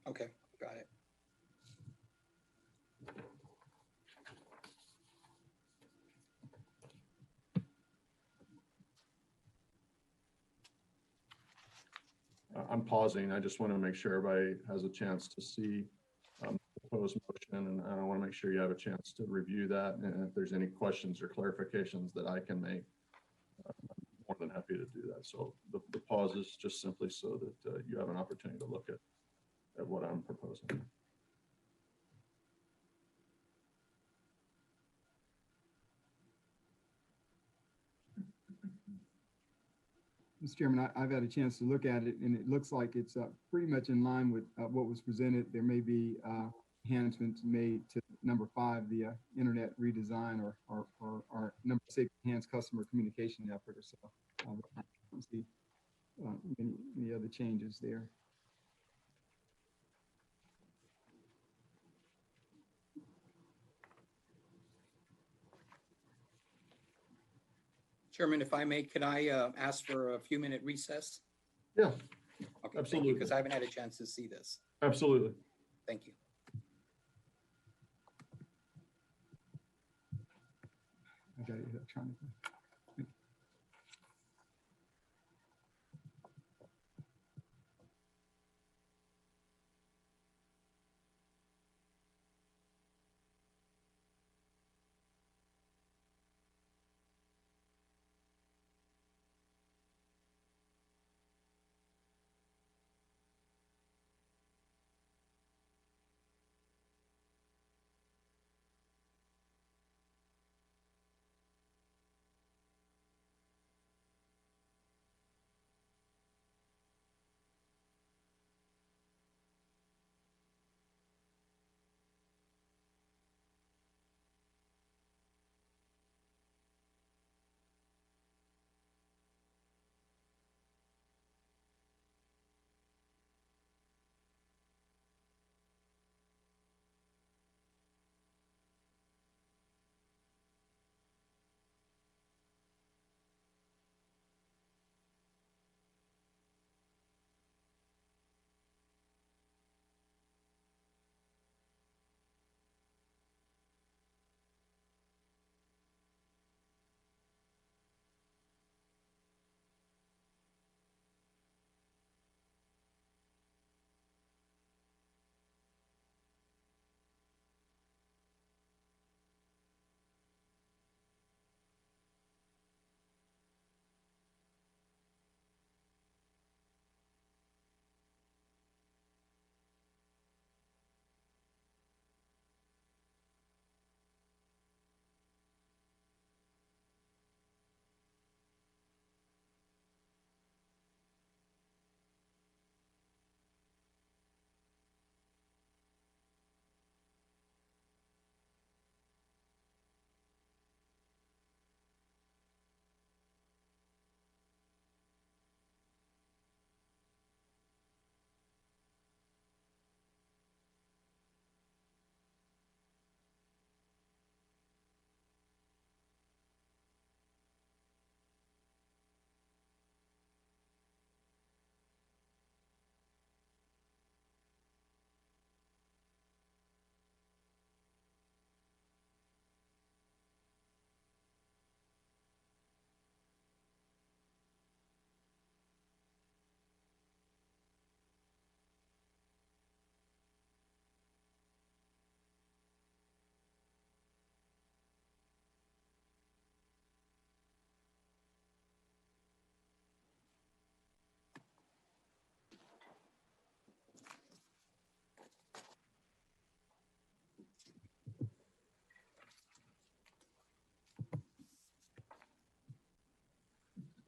Okay, got it.
I'm pausing. I just want to make sure everybody has a chance to see the proposed motion, and I want to make sure you have a chance to review that. And if there's any questions or clarifications that I can make, I'm more than happy to do that. So the pause is just simply so that you have an opportunity to look at what I'm proposing.
Mr. Chairman, I've had a chance to look at it, and it looks like it's pretty much in line with what was presented. There may be enhancements made to number 5, the internet redesign, or number 6, enhanced customer communication effort or so. I don't see any other changes there.
Chairman, if I may, could I ask for a few-minute recess?
Yeah,
Okay,
absolutely.
thank you, because I haven't had a chance to see this.
absolutely.
Thank you.
I got it electronically.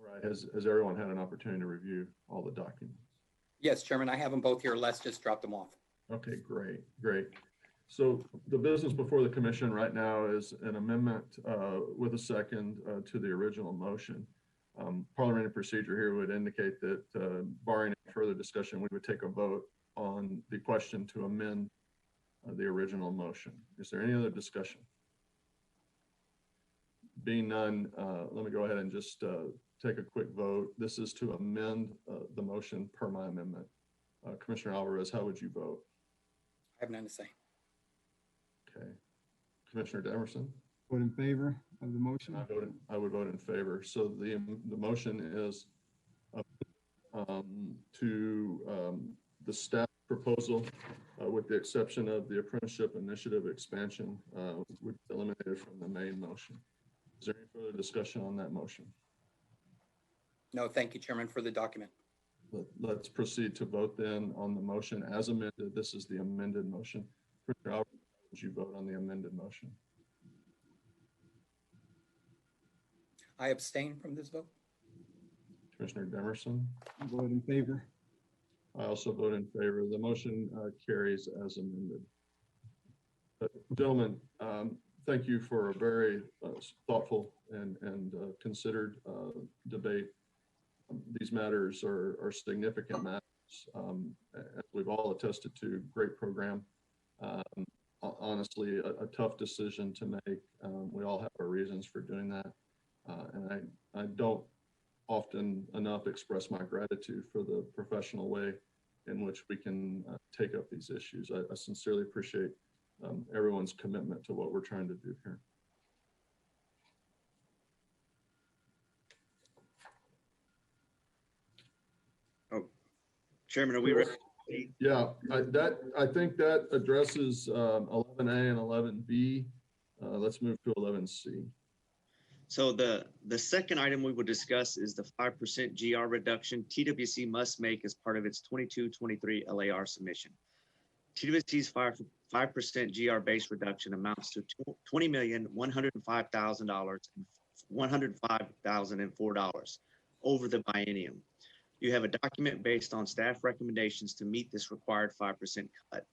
Right. Has everyone had an opportunity to review all the documents?
Yes, Chairman, I have them both here. Les just dropped them off.
Okay, great, great. So the business before the commission right now is an amendment with a second to the original motion. Parliamentary procedure here would indicate that barring any further discussion, we would take a vote on the question to amend the original motion. Is there any other discussion? Being none, let me go ahead and just take a quick vote. This is to amend the motion per my amendment. Commissioner Alvarez, how would you vote?
I have none to say.
Okay. Commissioner Demerson?
Vote in favor of the motion.
I would vote in favor. So the motion is to the staff proposal, with the exception of the apprenticeship initiative expansion, would be eliminated from the main motion. Is there any further discussion on that motion?
No, thank you, Chairman, for the document.
Let's proceed to vote then on the motion as amended. This is the amended motion. Commissioner Albert, would you vote on the amended motion?
I abstain from this vote.
Commissioner Demerson?
I vote in favor.
I also vote in favor. The motion carries as amended. Gentlemen, thank you for a very thoughtful and considered debate. These matters are significant matters. As we've all attested to, great program. Honestly, a tough decision to make. We all have our reasons for doing that. And I don't often enough express my gratitude for the professional way in which we can take up these issues. I sincerely appreciate everyone's commitment to what we're trying to do here.
Oh, Chairman, are we ready?
Yeah, I think that addresses 11A and 11B. Let's move to 11C.
So the second item we will discuss is the 5% GR reduction TWC must make as part of its 22-23 LAR submission. TWC's 5% GR base reduction amounts to $20,105,000 and $105,004 over the biennium. You have a document based on staff recommendations to meet this required 5% cut.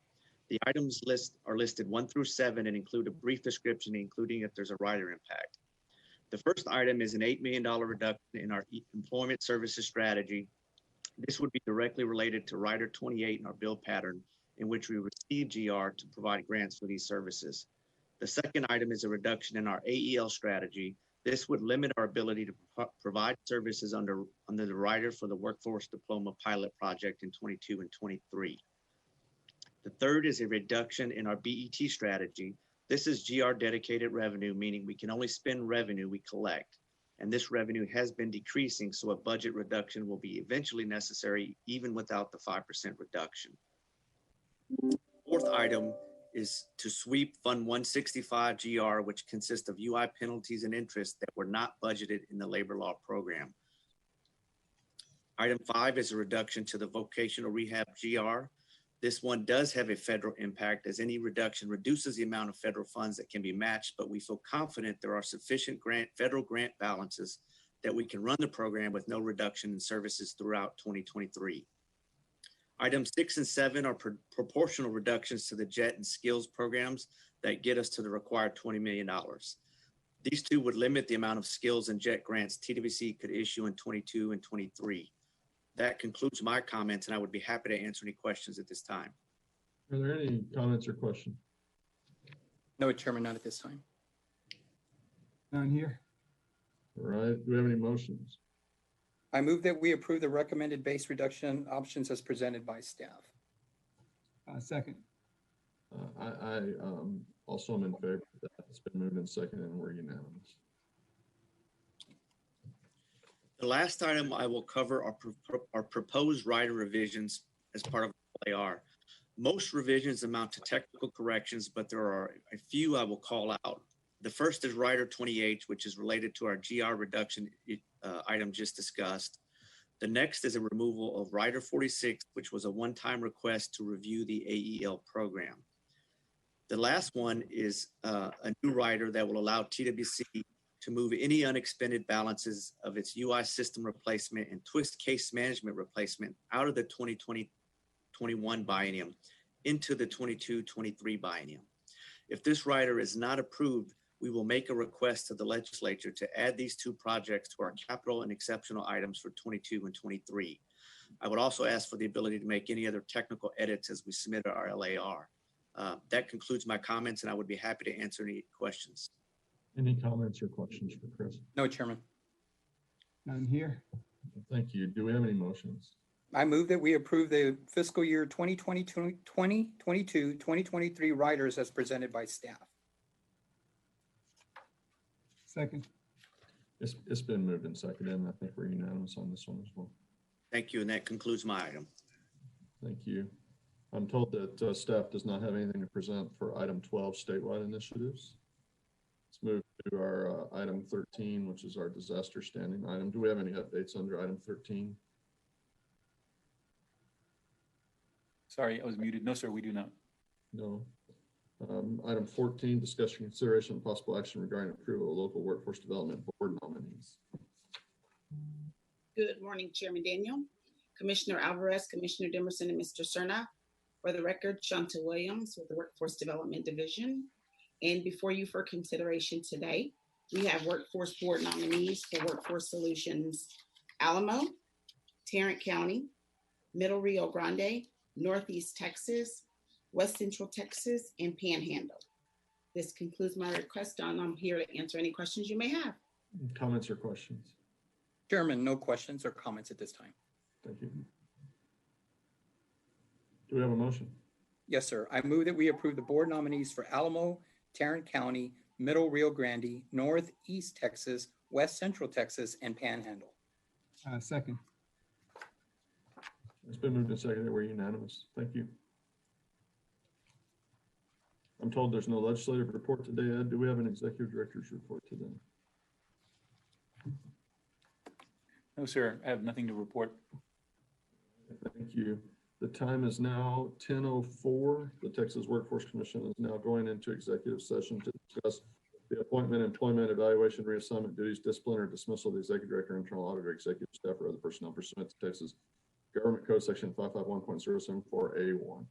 The items are listed 1 through 7 and include a brief description, including if there's a rider impact. The first item is an $8 million reduction in our employment services strategy. This would be directly related to Rider 28 in our bill pattern, in which we receive GR to provide grants for these services. The second item is a reduction in our AEL strategy. This would limit our ability to provide services under the rider for the Workforce Diploma Pilot Project in 22 and 23. The third is a reduction in our BET strategy. This is GR dedicated revenue, meaning we can only spend revenue we collect. And this revenue has been decreasing, so a budget reduction will be eventually necessary even without the 5% reduction. Fourth item is to sweep Fund 165 GR, which consists of UI penalties and interest that were not budgeted in the labor law program. Item 5 is a reduction to the vocational rehab GR. This one does have a federal impact, as any reduction reduces the amount of federal funds that can be matched, but we feel confident there are sufficient federal grant balances that we can run the program with no reduction in services throughout 2023. Items 6 and 7 are proportional reductions to the JET and skills programs that get us to the required $20 million. These two would limit the amount of skills and JET grants TWC could issue in 22 and 23. That concludes my comments, and I would be happy to answer any questions at this time.
Are there any comments or questions?
No, Chairman, not at this time.
None here.
All right, do we have any motions?
I move that we approve the recommended base reduction options as presented by staff.
Second.
I also am in favor of that. It's been moved and seconded, and we're unanimous.
The last item I will cover are proposed rider revisions as part of LAR. Most revisions amount to technical corrections, but there are a few I will call out. The first is Rider 28, which is related to our GR reduction item just discussed. The next is a removal of Rider 46, which was a one-time request to review the AEL program. The last one is a new rider that will allow TWC to move any unexpended balances of its UI system replacement and twist case management replacement out of the 2020-21 biennium into the 22-23 biennium. If this rider is not approved, we will make a request to the legislature to add these two projects to our capital and exceptional items for 22 and 23. I would also ask for the ability to make any other technical edits as we submit our LAR. That concludes my comments, and I would be happy to answer any questions.
Any comments or questions for Chris?
No, Chairman.
None here.
Thank you. Do we have any motions?
I move that we approve the fiscal year 2022-2023 riders as presented by staff.
Second.
It's been moved and seconded, and I think we're unanimous on this one as well.
Thank you, and that concludes my item.
Thank you. I'm told that staff does not have anything to present for item 12, statewide initiatives. Let's move to our item 13, which is our disaster standing item. Do we have any updates under item 13?
Sorry, I was muted. No, sir, we do not.
No. Item 14, discussion, consideration, and possible action regarding approval of local workforce development board nominees.
Good morning, Chairman Daniel, Commissioner Alvarez, Commissioner Dimerson, and Mr. Cerna. For the record, Shanta Williams with the Workforce Development Division. And before you for consideration today, we have Workforce Board nominees for Workforce Solutions Alamo, Tarrant County, Middle Rio Grande, Northeast Texas, West Central Texas, and Panhandle. This concludes my request, and I'm here to answer any questions you may have.
Comments or questions?
Chairman, no questions or comments at this time.
Thank you. Do we have a motion?
Yes, sir. I move that we approve the board nominees for Alamo, Tarrant County, Middle Rio Grande, Northeast Texas, West Central Texas, and Panhandle.
Second.
It's been moved and seconded. We're unanimous. Thank you. I'm told there's no legislative report today, Ed. Do we have an executive director's report today?
No, sir, I have nothing to report.
Thank you. The time is now 10:04. The Texas Workforce Commission is now going into executive session to discuss the appointment, employment, evaluation, reassignment, duties, discipline, or dismissal of the executive director, internal auditor, executive staff, or other personnel pursuant to Texas Government Code Section 551.074A1.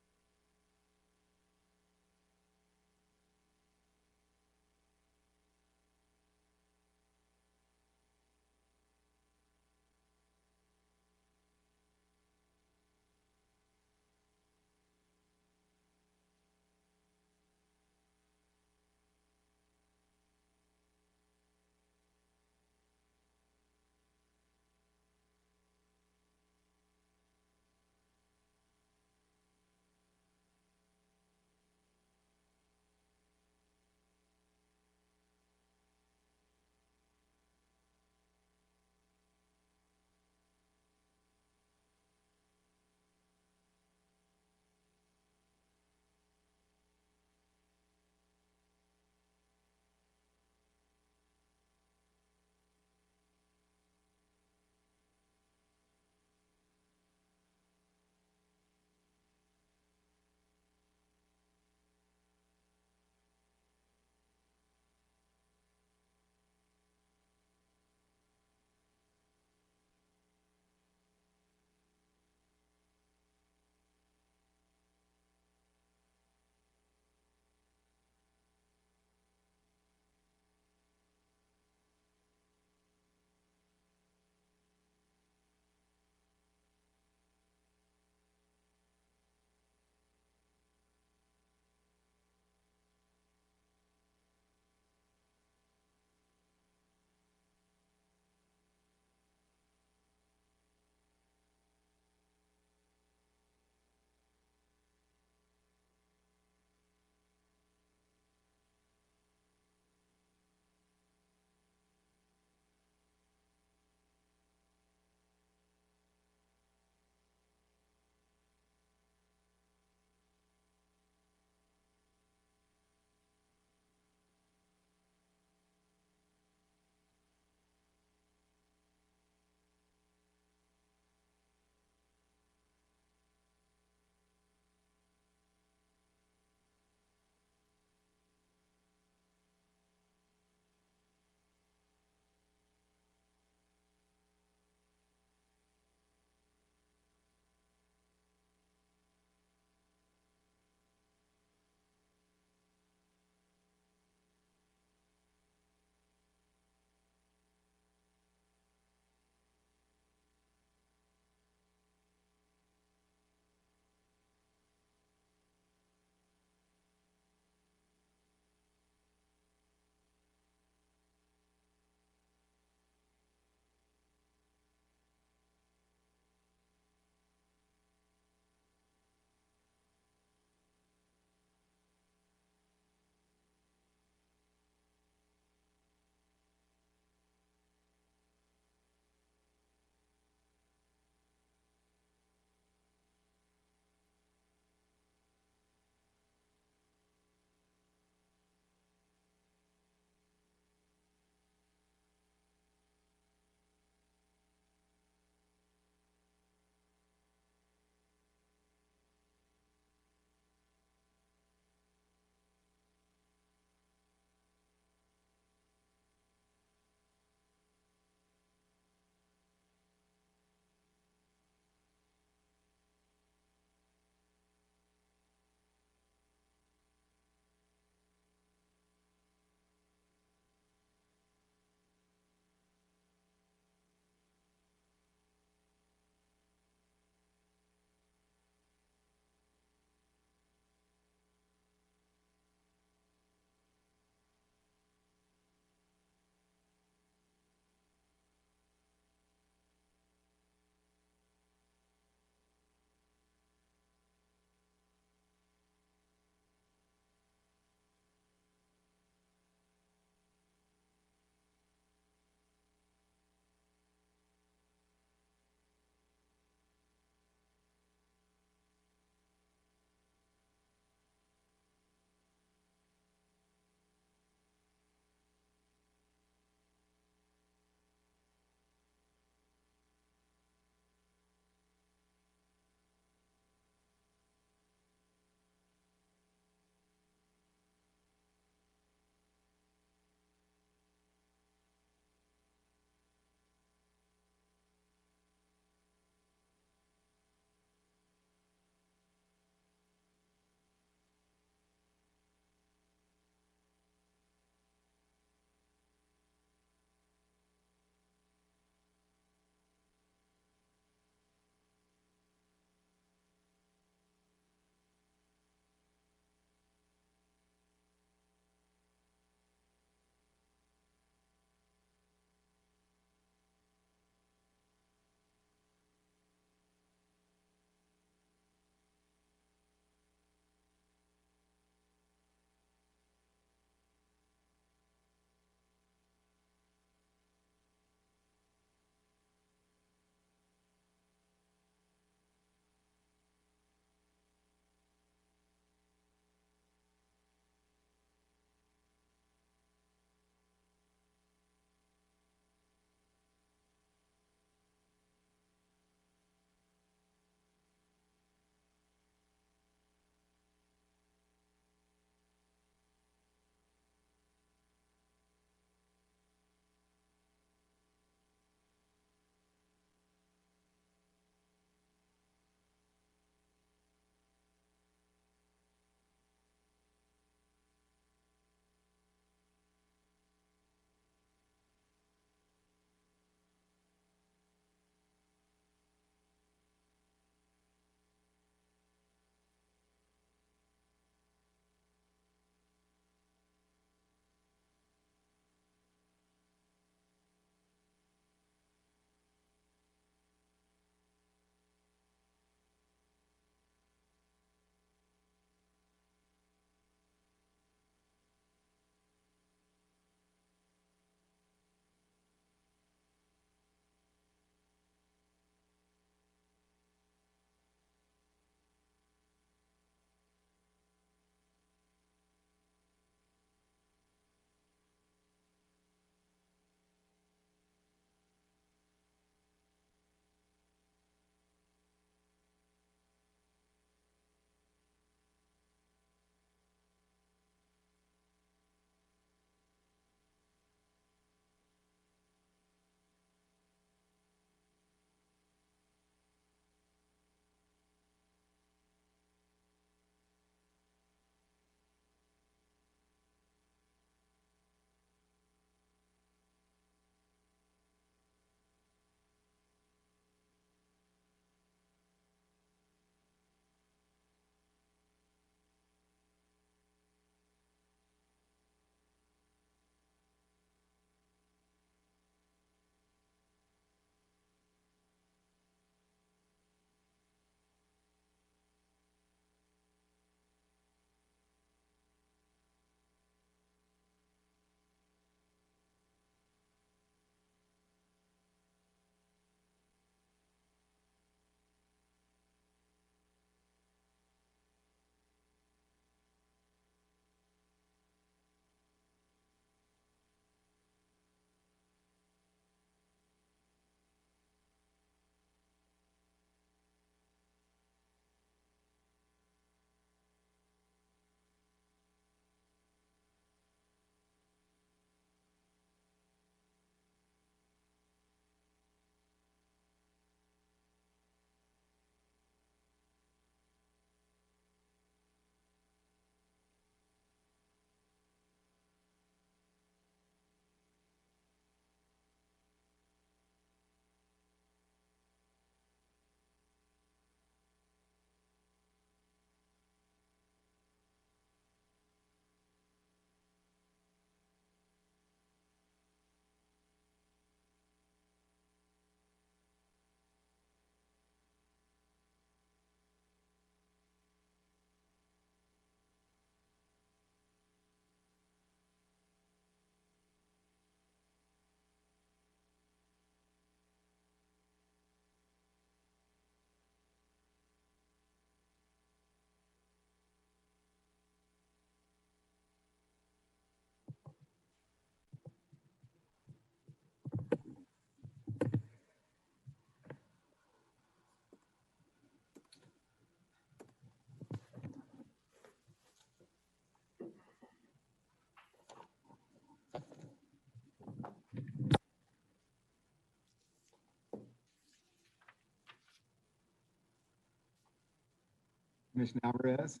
Commissioner Alvarez.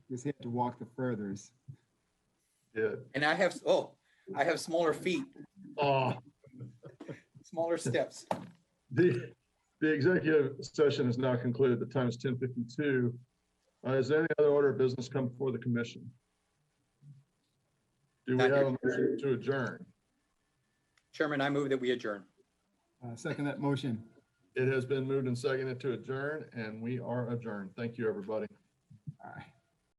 Just had to walk the furthers.
Yeah.
And I have smaller feet,
Oh,
smaller steps.
the executive session is now concluded. The time is 10:52. Is there any other order of business come before the commission? Do we
Not
have
here.
a motion to adjourn?
Chairman, I move that we adjourn.
Second that motion.
It has been moved and seconded to adjourn, and we are adjourned. Thank you, everybody.
All right.